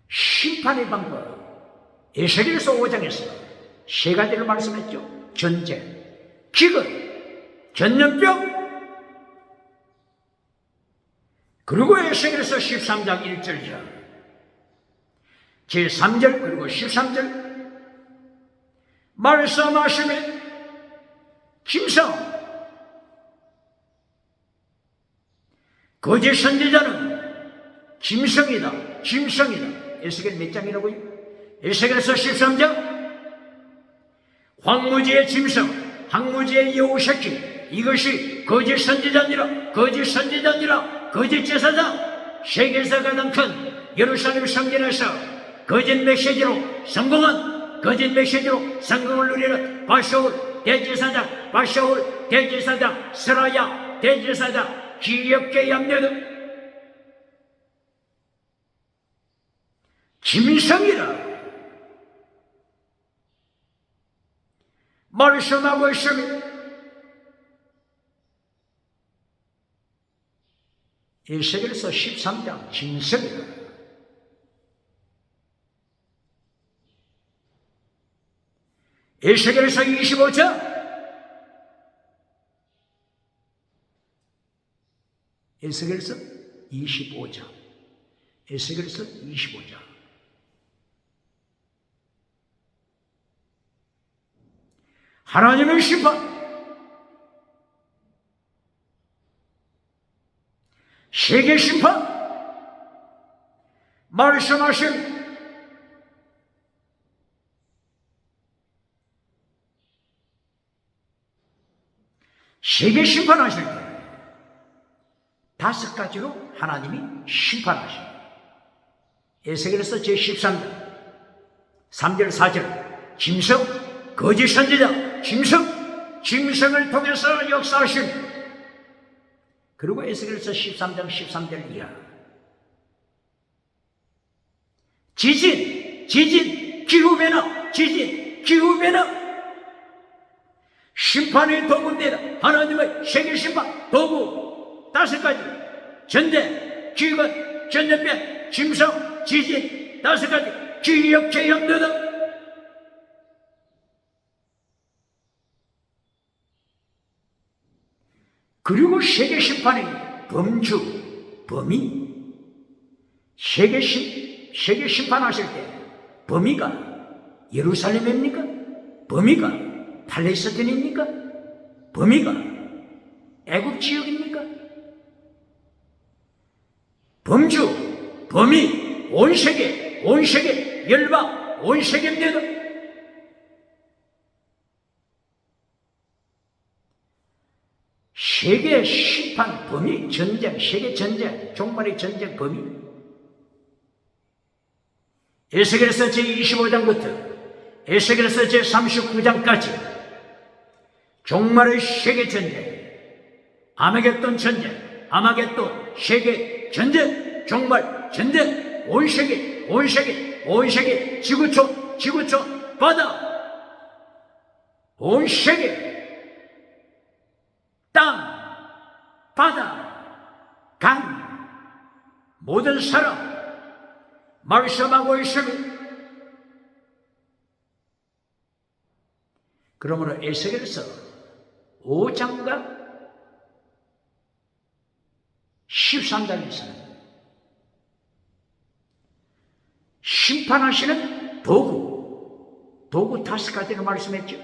심판의 방법, 에스겔서 5장에서 세 가지를 말씀했죠. 전쟁, 기근, 전염병, 그리고 에스겔서 13장 1절 이하 제3절 그리고 13절 말씀하시면 김성 거짓 선지자는 김성이다. 김성이다. 에스겔 몇 장이라고요? 에스겔서 13장 황무지의 짐승 황무지의 여우새끼 이것이 거짓 선지자니라. 거짓 선지자니라. 거짓 제사장 세계에서 가장 큰 예루살렘 성전에서 거짓 메시지로 성공한 거짓 메시지로 성공을 누리는 바샤울 대제사장 바샤울 대제사장 스라야 대제사장 기엽계 양녀들 김성이라 말씀하고 있습니다. 에스겔서 13장 김성이라 에스겔서 25장 에스겔서 25장 에스겔서 25장 하나님의 심판 세계 심판 말씀하신 세계 심판하실 때 5가지로 하나님이 심판하십니다. 에스겔서 제13장 3절 4절 짐승 거짓 선지자 짐승을 통해서 역사하신 그리고 에스겔서 13장 13절 이하 지진 기후변화 심판의 도구입니다. 하나님의 세계 심판 도구 5가지 전대, 기근, 전염병, 짐승, 지진 5가지 기억체 형도다. 그리고 세계 심판의 범주, 범위 세계 심판하실 때 범위가 예루살렘입니까? 범위가 팔레스타인입니까? 범위가 애굽 지역입니까? 범주, 범위, 온 세계, 열방, 온 세계입니다. 세계 심판 범위, 전쟁, 세계 전쟁, 종말의 전쟁 범위. 에스겔서 제25장부터 에스겔서 제39장까지 종말의 세계 전쟁, 아마겟돈 전쟁, 아마겟돈 세계 전쟁, 종말 전쟁, 온 세계, 지구촌, 바다, 온 세계, 땅, 바다, 강, 모든 사람 말씀하고 있습니다. 그러므로 에스겔서 5장과 13장에서는 심판하시는 도구 5가지를 말씀했죠.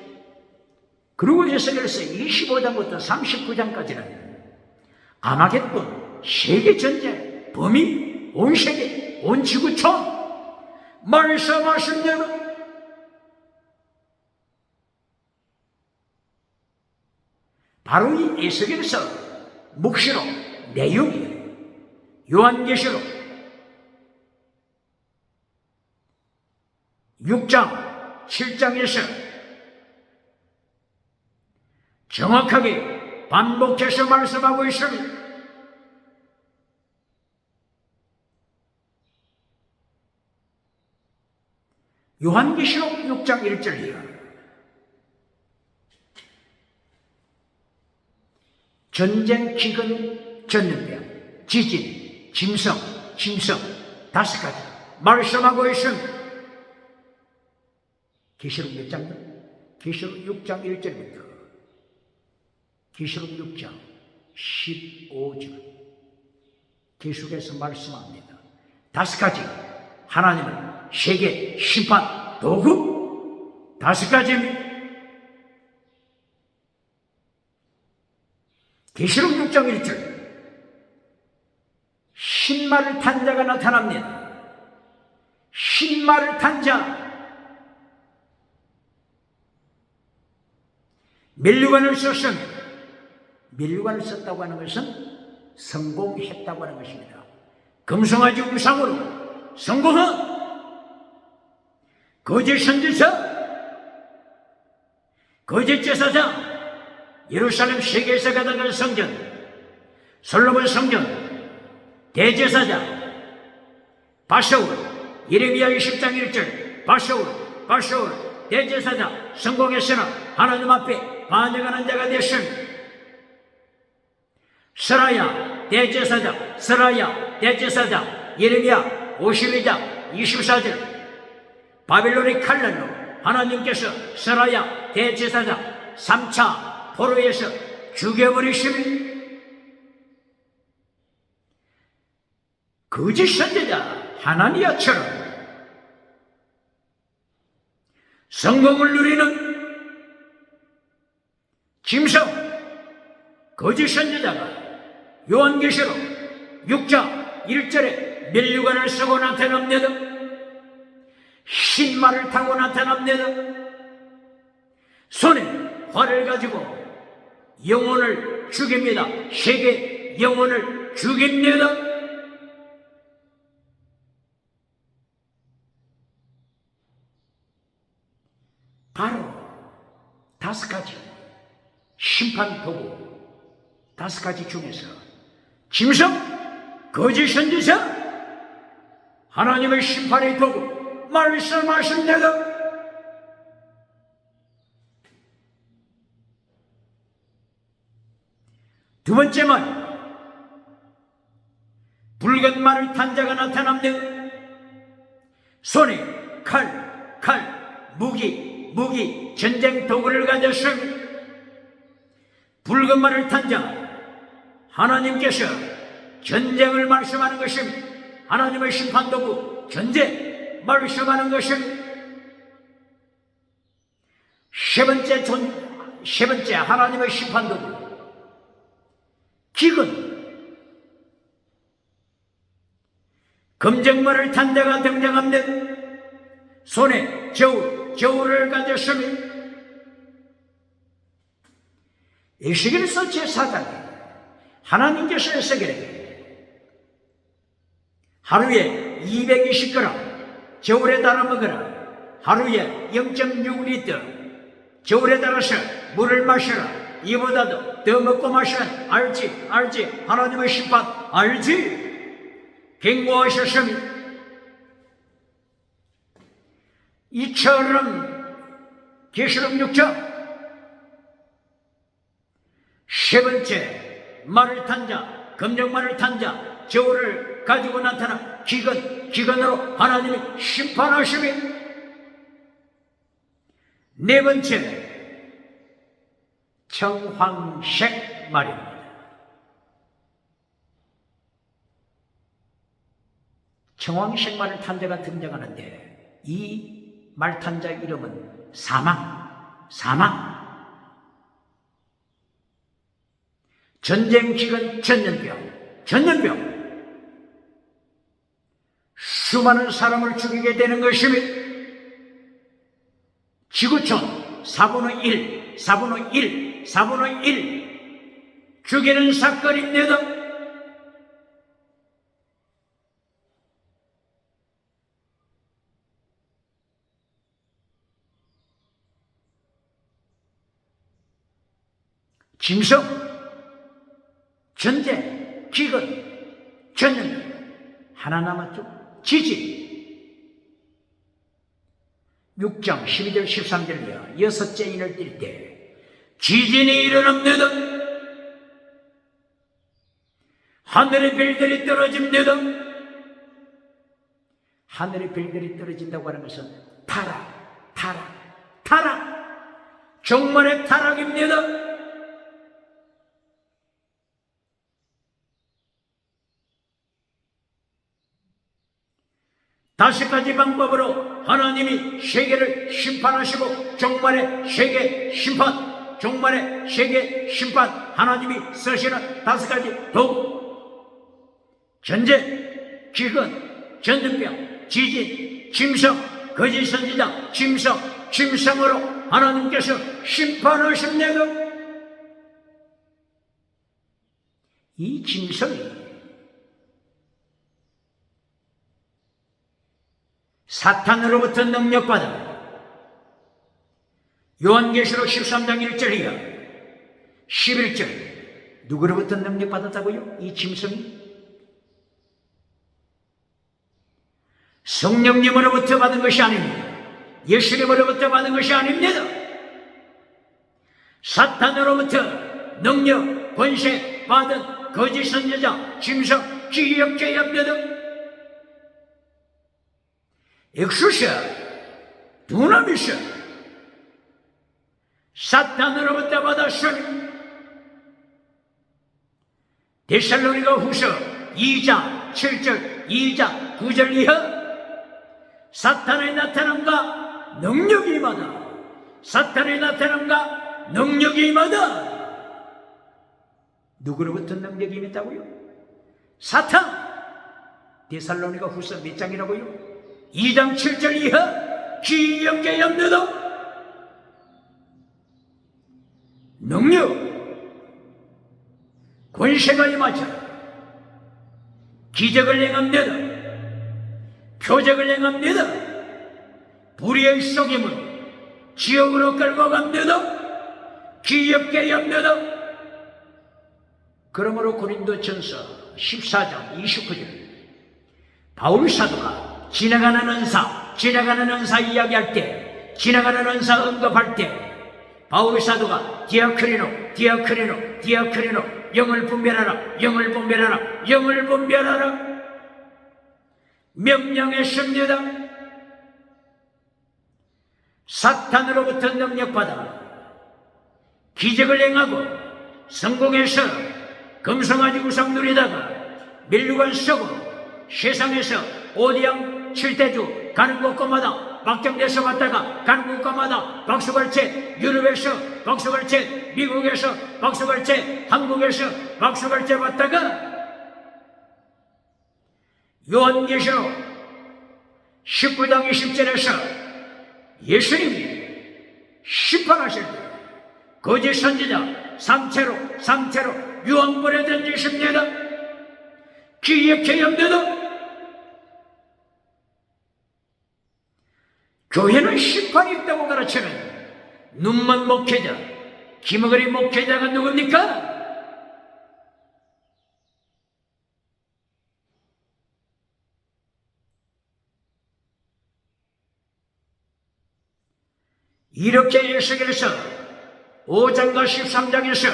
그리고 에스겔서 25장부터 39장까지는 아마겟돈, 세계전쟁, 범위, 온 세계, 온 지구촌 말씀하신 대로 바로 이 에스겔서 묵시록 내용이에요. 요한계시록 6장 7장에서 정확하게 반복해서 말씀하고 있습니다. 요한계시록 6장 1절이요. 전쟁, 기근, 전염병, 지진, 짐승, 5가지 말씀하고 있습니다. 계시록 몇 장이요? 계시록 6장 1절부터 계시록 6장 15절 계속해서 말씀합니다. 5가지 하나님은 세계 심판 도구 5가지입니다. 계시록 6장 1절 신말을 탄 자가 나타납니다. 신말을 탄 자, 면류관을 썼습니다. 면류관을 썼다고 하는 것은 성공했다고 하는 것입니다. 금송아지 우상으로 성공한 거짓 선지자, 거짓 제사장, 예루살렘 세계에서 가장 큰 성전, 솔로몬 성전, 대제사장, 바사울, 예레미야 20장 1절, 바사울, 대제사장, 성공했으나 하나님 앞에 반역하는 자가 됐습니다. 스라야, 대제사장, 예레미야 52장 24절, 바빌론의 칼날로 하나님께서 스라야, 대제사장 3차 포로에서 죽여버리십니다. 거짓 선지자 하나니아처럼 성공을 누리는 짐승 거짓 선지자가 요한계시록 6장 1절에 면류관을 쓰고 나타납니다. 신말을 타고 나타납니다. 손에 활을 가지고 영혼을 죽입니다. 세계 영혼을 죽입니다. 바로 5가지 심판 도구 5가지 중에서 짐승, 거짓 선지자, 하나님의 심판의 도구 말씀하십니다. 두 번째 말, 붉은 말을 탄 자가 나타납니다. 손에 칼, 무기, 전쟁 도구를 가졌습니다. 붉은 말을 탄 자, 하나님께서 전쟁을 말씀하는 것입니다. 하나님의 심판 도구, 전쟁 말씀하는 것입니다. 세 번째 하나님의 심판 도구, 기근, 검정말을 탄 자가 등장합니다. 손에 저울을 가졌습니다. 에스겔서 제4장에 하나님께서 에스겔에게 하루에 220g 저울에 달아 먹으라, 하루에 0.6리터 저울에 달아서 물을 마시라, 이보다도 더 먹고 마시면 알지 하나님의 심판 알지 경고하셨습니다. 이처럼 계시록 6장 세 번째 말을 탄 자, 검정말을 탄 자, 저울을 가지고 나타나 기근으로 하나님이 심판하십니다. 네 번째 청황색 말입니다. 청황색 말을 탄 자가 등장하는데 이 말 탄 자 이름은 사망. 전쟁, 기근, 전염병. 수많은 사람을 죽이게 되는 것입니다. 지구촌 4분의 1 죽이는 사건입니다. 짐승, 전쟁, 기근, 전염, 하나 남았죠. 지진. 6장 12절 13절이야. 여섯째 인을 뛸 때 지진이 일어납니다. 하늘의 별들이 떨어집니다. 하늘의 별들이 떨어진다고 하는 것은 타락. 정말의 타락입니다. 다섯 가지 방법으로 하나님이 세계를 심판하시고 종말의 세계 심판, 종말의 세계 심판, 하나님이 쓰시는 다섯 가지 도구. 전쟁, 기근, 전염병, 지진, 짐승, 거짓 선지자, 짐승으로 하나님께서 심판하십니다. 이 짐승이 사탄으로부터 능력받아. 요한계시록 13장 1절이야. 11절. 누구로부터 능력받았다고요? 이 짐승이? 성령님으로부터 받은 것이 아닙니다. 예수님으로부터 받은 것이 아닙니다. 사탄으로부터 능력, 권세 받은 거짓 선지자, 짐승, 기억죄입니다. 엑소샤, 두나미샤, 사탄으로부터 받았으니. 데살로니가 후서 2장 7절, 2장 9절 이하. 사탄의 나타남과 능력이 임하다. 사탄의 나타남과 능력이 임하다. 누구로부터 능력이 임했다고요? 사탄. 데살로니가 후서 몇 장이라고요? 2장 7절 이하. 기억게 엽니다. 능력, 권세가 임하자. 기적을 행합니다. 표적을 행합니다. 불의의 속임을 지옥으로 끌고 갑니다. 기억게 엽니다. 그러므로 고린도전서 14장 29절 바울 사도가 지나가는 은사 이야기할 때, 지나가는 은사 언급할 때 바울 사도가 디아크리노 영을 분별하라 명령했습니다. 사탄으로부터 능력받아 기적을 행하고 성공해서 금성아지 우상 누리다가 밀류관 쓰고 세상에서 오디양 칠대주 가는 곳곳마다 막정돼서 왔다가 가는 곳곳마다 박수갈채, 유럽에서 박수갈채, 미국에서 박수갈채, 한국에서 박수갈채 왔다가 요한계시록 19장 20절에서 예수님이 심판하실 때 거짓 선지자 삼체로 유황불에 던지십니다. 기억해야 합니다. 교회는 심판이 있다고 가르치는 눈먼 목회자, 기머거리 목회자가 누굽니까? 이렇게 예수께서 5장과 13장에서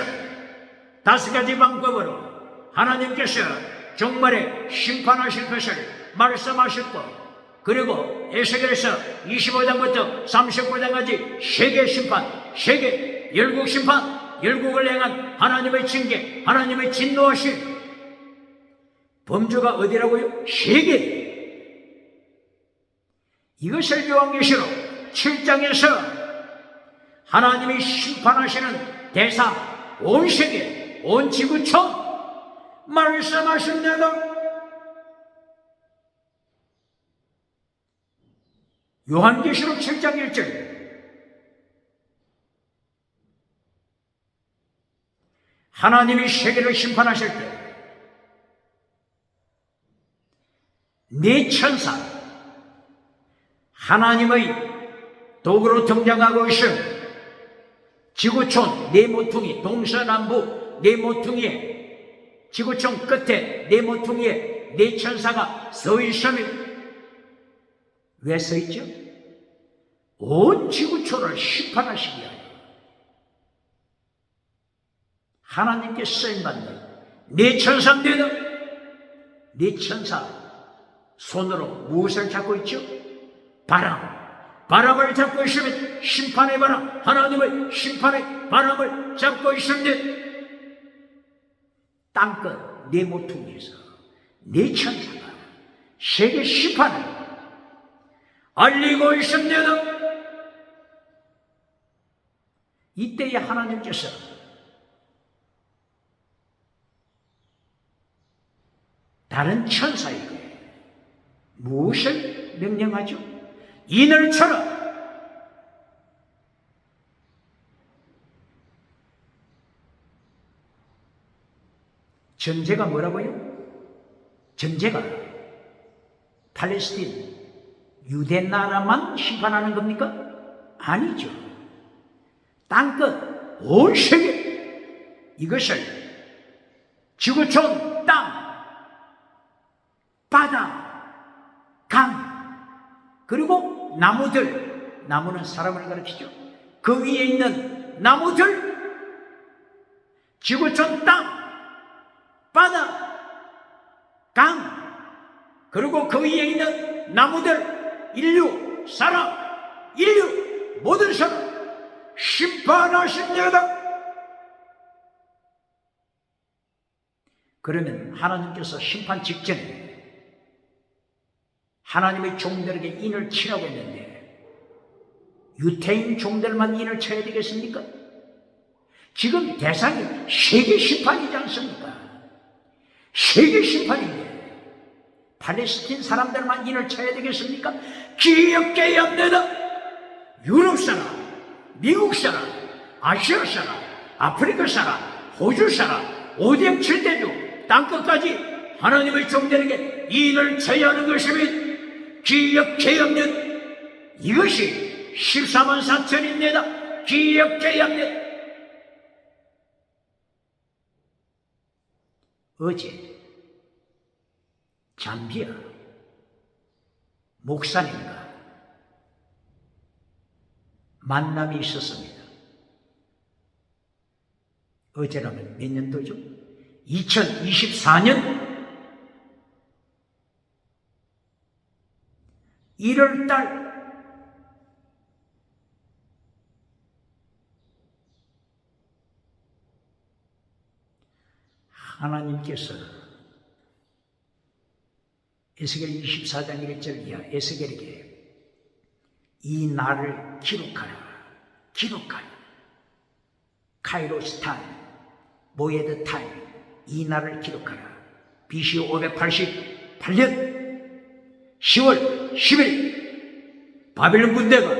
다섯 가지 방법으로 하나님께서 종말에 심판하실 것을 말씀하셨고, 그리고 에스겔에서 25장부터 39장까지 세계 심판, 세계 열국 심판, 열국을 행한 하나님의 징계, 하나님의 진노하신 범주가 어디라고요? 세계. 이것을 요한계시록 7장에서 하나님이 심판하시는 대상, 온 세계, 온 지구촌 말씀하십니다. 요한계시록 7장 1절 하나님이 세계를 심판하실 때 네 천사, 하나님의 도구로 등장하고 있음 지구촌 네 모퉁이, 동서남북 네 모퉁이에, 지구촌 끝에 네 모퉁이에 네 천사가 서 있으며, 왜 서 있죠? 온 지구촌을 심판하시기 위하여 하나님께 쓰임받는 네 천사입니다. 네 천사 손으로 무엇을 잡고 있죠? 바람을 잡고 있으면 심판의 바람, 하나님의 심판의 바람을 잡고 있습니다. 땅끝 네 모퉁이에서 네 천사가 세계 심판을 알리고 있습니다. 이때에 하나님께서 다른 천사에게 무엇을 명령하죠? 인을 쳐라. 전제가 뭐라고요? 전제가 팔레스틴 유대 나라만 심판하는 겁니까? 아니죠. 땅끝 온 세계, 이것을 지구촌, 땅, 바다, 강, 그리고 나무들, 나무는 사람을 가리키죠. 그 위에 있는 나무들, 지구촌, 땅, 바다, 강, 그리고 그 위에 있는 나무들, 인류, 사람, 인류, 모든 사람 심판하십니다. 그러면 하나님께서 심판 직전에 하나님의 종들에게 인을 치라고 했는데 유태인 종들만 인을 쳐야 되겠습니까? 지금 대상이 세계 심판이지 않습니까? 세계 심판인데 팔레스틴 사람들만 인을 쳐야 되겠습니까? 기억해야 합니다. 유럽 사람, 미국 사람, 아시아 사람, 아프리카 사람, 호주 사람, 오대양 칠대주 땅끝까지 하나님의 종들에게 인을 쳐야 하는 것이면 기억해야 합니다. 이것이 14만 4천입니다. 기억해야 합니다. 어제 잠비아 목사님과 만남이 있었습니다. 어제라면 몇 년도죠? 2024년 1월달 하나님께서 에스겔 24장 1절 이하 에스겔에게 이 날을 기록하라. 카이로스 타임, 모에드 타임, 이 날을 기록하라. BC 588년 10월 10일 바벨론 군대가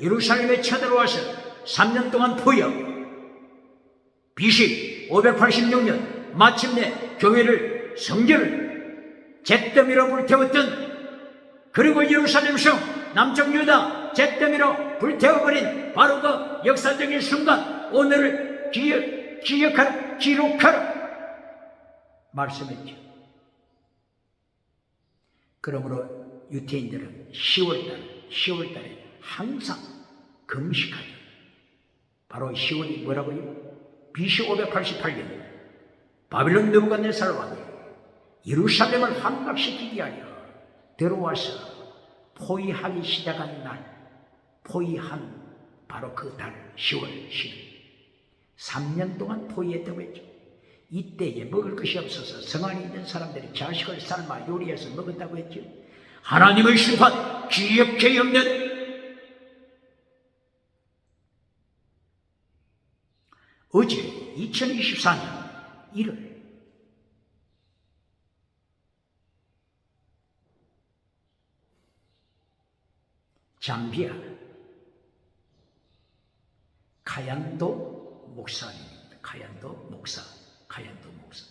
예루살렘에 쳐들어와서 3년 동안 포위하고 BC 586년 마침내 교회를, 성전을 잿더미로 불태웠던, 그리고 예루살렘 성 남쪽 유다 잿더미로 불태워버린 바로 그 역사적인 순간, 오늘을 기억하라, 기록하라 말씀했죠. 그러므로 유태인들은 10월달에 항상 금식하죠. 바로 10월이 뭐라고요? BC 588년 바빌론 느부갓네살 왕이 예루살렘을 함락시키기 위하여 들어와서 포위하기 시작한 날, 포위한 바로 그 달 10월 10일 3년 동안 포위했다고 했죠. 이때에 먹을 것이 없어서 성 안에 있는 사람들이 자식을 삶아 요리해서 먹었다고 했죠. 하나님의 심판 기억해야 없는, 어제 2024년 1월 잠비아 카얀도 목사님입니다. 카얀도 목사, 카얀도 목사.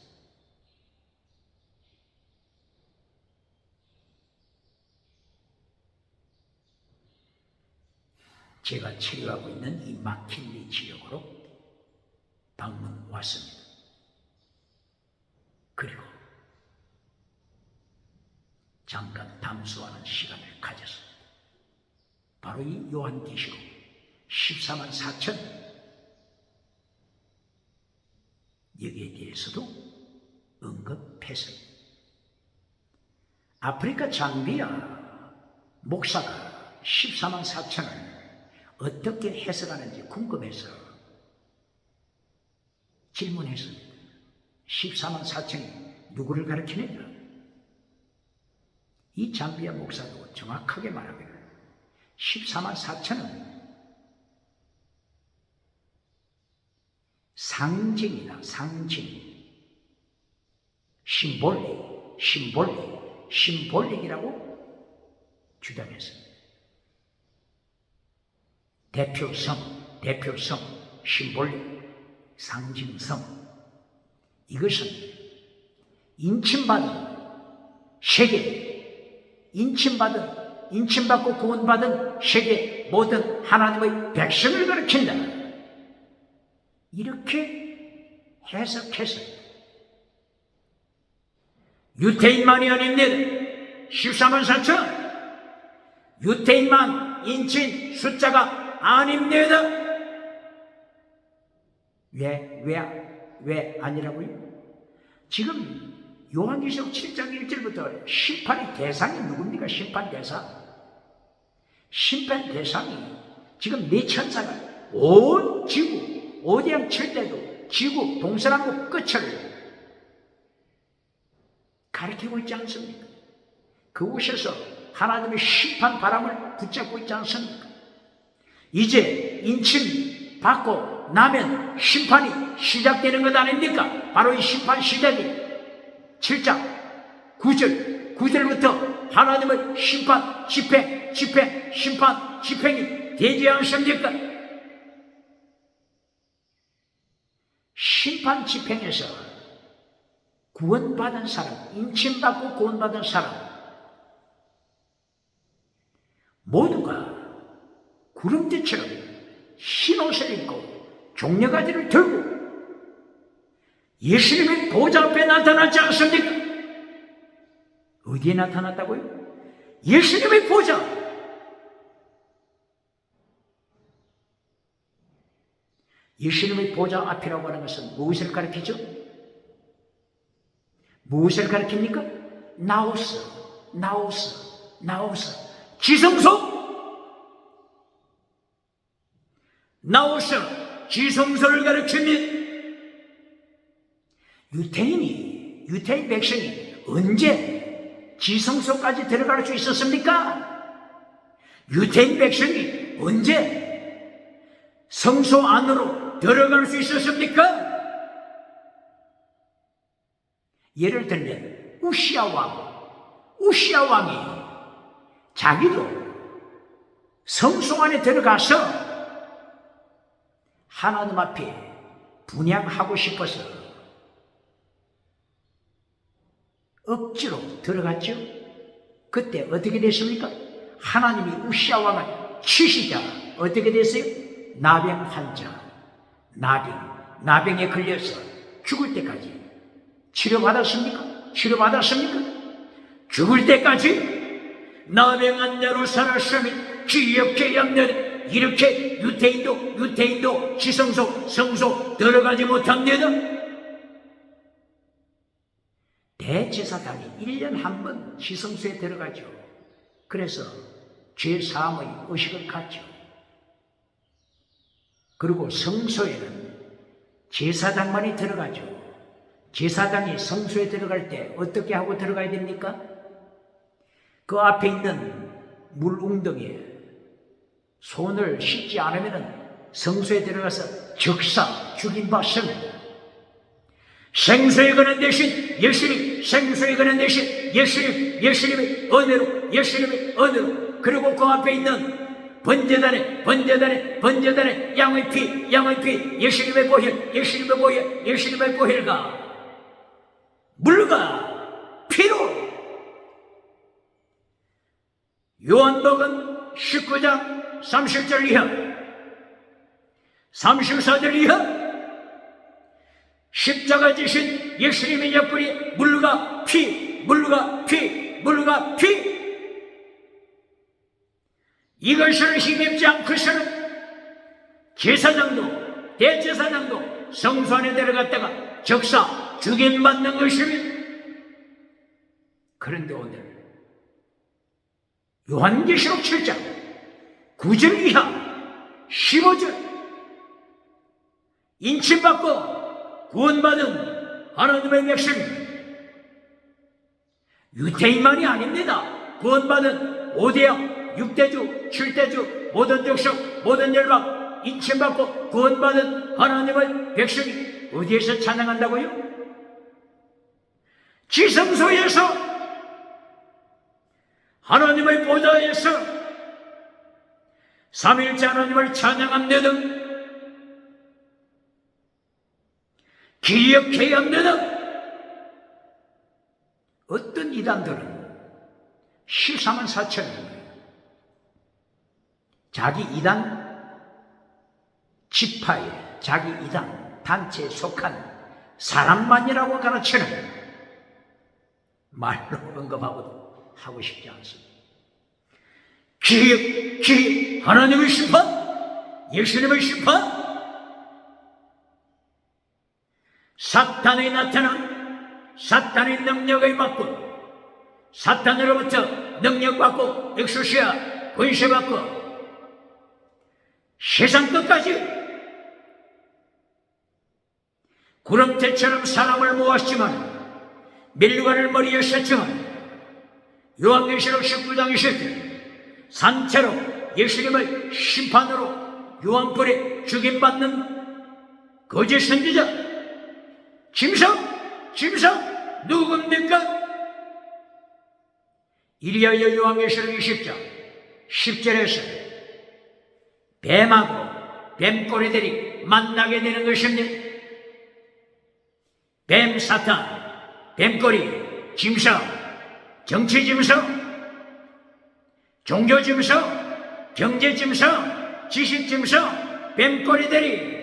제가 치료하고 있는 이 마킨리 지역으로 방문 왔습니다. 그리고 잠깐 담수하는 시간을 가졌습니다. 바로 이 요한계시록 14만 4천 여기에 대해서도 언급했습니다. 아프리카 잠비아 목사가 14만 4천을 어떻게 해석하는지 궁금해서 질문했습니다. 14만 4천이 누구를 가리키느냐? 이 잠비아 목사도 정확하게 말하기를 14만 4천은 상징이다. 상징. 심볼릭이라고 주장했습니다. 대표성, 심볼릭, 상징성. 이것은 인침받은 세계, 인침받고 구원받은 세계 모든 하나님의 백성을 가리킨다. 이렇게 해석했습니다. 유태인만이 아닙니다. 14만 4천. 유태인만 인친 숫자가 아닙니다. 왜 아니라고요? 지금 요한계시록 7장 1절부터 심판의 대상이 누굽니까? 심판 대상이 지금 네 천사가 온 지구, 오대양 칠대도 지구 동서남북 끝을 가리키고 있지 않습니까? 그곳에서 하나님의 심판 바람을 붙잡고 있지 않습니까? 이제 인침 받고 나면 심판이 시작되는 것 아닙니까? 바로 이 심판 시작이 7장 9절부터 하나님의 심판 심판 집행이 되지 않습니까? 심판 집행에서 구원받은 사람, 인침받고 구원받은 사람 모두가 구름대처럼 흰옷을 입고 종려가지를 들고 예수님의 보좌 앞에 나타나지 않습니까? 어디에 나타났다고요? 예수님의 보좌. 예수님의 보좌 앞이라고 하는 것은 무엇을 가리키죠? 무엇을 가리킵니까? 나오스. 지성소를 가르칩니다. 유태인 백성이 언제 지성소까지 들어갈 수 있었습니까? 유태인 백성이 언제 성소 안으로 들어갈 수 있었습니까? 예를 들면 우시야 왕이 자기도 성소 안에 들어가서 하나님 앞에 분향하고 싶어서 억지로 들어갔죠. 그때 어떻게 됐습니까? 하나님이 우시야 왕을 치시자 어떻게 됐어요? 나병 환자, 나병에 걸려서 죽을 때까지 치료받았습니까? 죽을 때까지 나병 환자로 살았으면 기억해 양년 이렇게 유태인도 지성소, 성소 들어가지 못합니다. 대제사장이 1년 한 번 지성소에 들어가죠. 그래서 죄사함의 의식을 갖죠. 그리고 성소에는 제사장만이 들어가죠. 제사장이 성소에 들어갈 때 어떻게 하고 들어가야 됩니까? 그 앞에 있는 물 웅덩이에 손을 씻지 않으면 성소에 들어가서 적사 죽인 바 습니다. 생수에 거는 대신 예수님, 생수에 거는 대신 예수님의 은혜로, 그리고 그 앞에 있는 번제단에 양의 피 예수님의 보혈과 물과 피로 요한복음 19장 30절 이하 34절 이하 십자가 지신 예수님의 옆구리 물과 피 이것을 힘입지 않고서는 제사장도 대제사장도 성소 안에 들어갔다가 적사 죽임받는 것입니다. 그런데 오늘 요한계시록 7장 9절 이하 15절 인침받고 구원받은 하나님의 백성 유대인만이 아닙니다. 구원받은 5대양 6대주 7대주 모든 족속 모든 열방 인침받고 구원받은 하나님의 백성이 어디에서 찬양한다고요? 지성소에서 하나님의 보좌에서 삼일째 하나님을 찬양합니다. 기억해야 합니다. 어떤 이단들은 14만 4천이에요. 자기 이단 지파에 자기 이단 단체에 속한 사람만이라고 가르치는 말로 언급하고도 하고 싶지 않습니다. 기억, 하나님의 심판, 예수님의 심판, 사탄의 나타난 사탄의 능력에 맞고 사탄으로부터 능력받고 엑소시아 권세받고 세상 끝까지 구름대처럼 사람을 모았지만 밀관을 머리에 썼지만 요한계시록 19장 20절 산채로 예수님의 심판으로 요한불에 죽임받는 거짓 선지자 짐승 누굽니까? 이리하여 요한계시록 20장 10절에서 뱀하고 뱀꼬리들이 만나게 되는 것입니다. 뱀 사탄, 뱀꼬리, 짐승, 정치 짐승, 종교 짐승, 경제 짐승, 지식 짐승, 뱀꼬리들이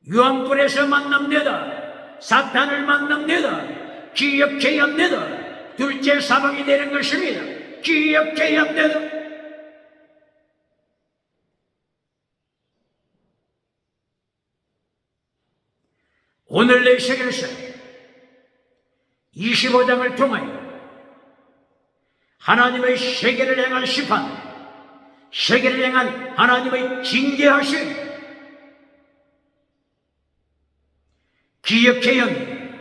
유황불에서 만납니다. 사탄을 만납니다. 기억해야 합니다. 둘째 사망이 되는 것입니다. 기억해야 합니다. 오늘 내 세계에서 25장을 통하여 하나님의 세계를 향한 심판, 세계를 향한 하나님의 징계하심 기억해야 합니다.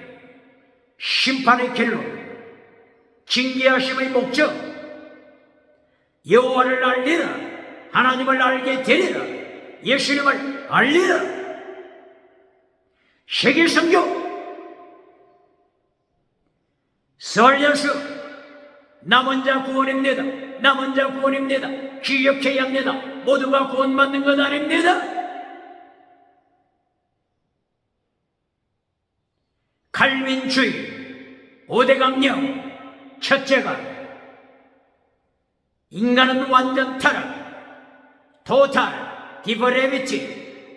심판의 결론, 징계하심의 목적, 여호와를 알리라, 하나님을 알게 되리라, 예수님을 알리라. 세계 선교 설려서 남은 자 구원입니다. 남은 자 구원입니다. 기억해야 합니다. 모두가 구원받는 것 아닙니다. 칼빈주의 5대 강령 첫째가 인간은 완전 타락, 토탈 디버레비티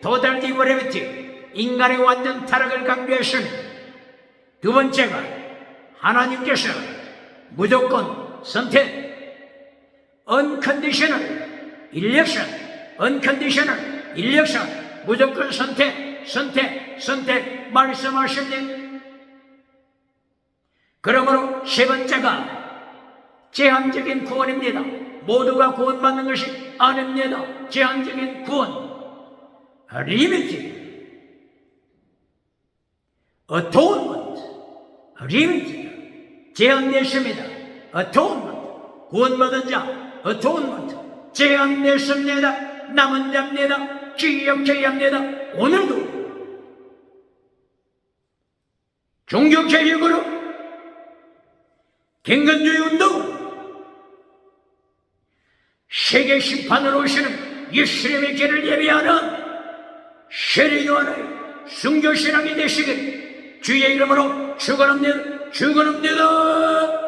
인간의 완전 타락을 강조했습니다. 두 번째가 하나님께서 무조건 선택, unconditional election, 무조건 선택 말씀하십니다. 그러므로 세 번째가 제한적인 구원입니다. 모두가 구원받는 것이 아닙니다. 제한적인 구원, 리미티, 리미트, 제한됐습니다. 구원받은 자, 제한됐습니다. 남은 자입니다. 기억해야 합니다. 오늘도 종교개혁으로 갱건주의 운동 세계 심판으로 오시는 예수님의 길을 예비하는 세례요한의 순교신앙이 되시길 주의 이름으로 축원합니다.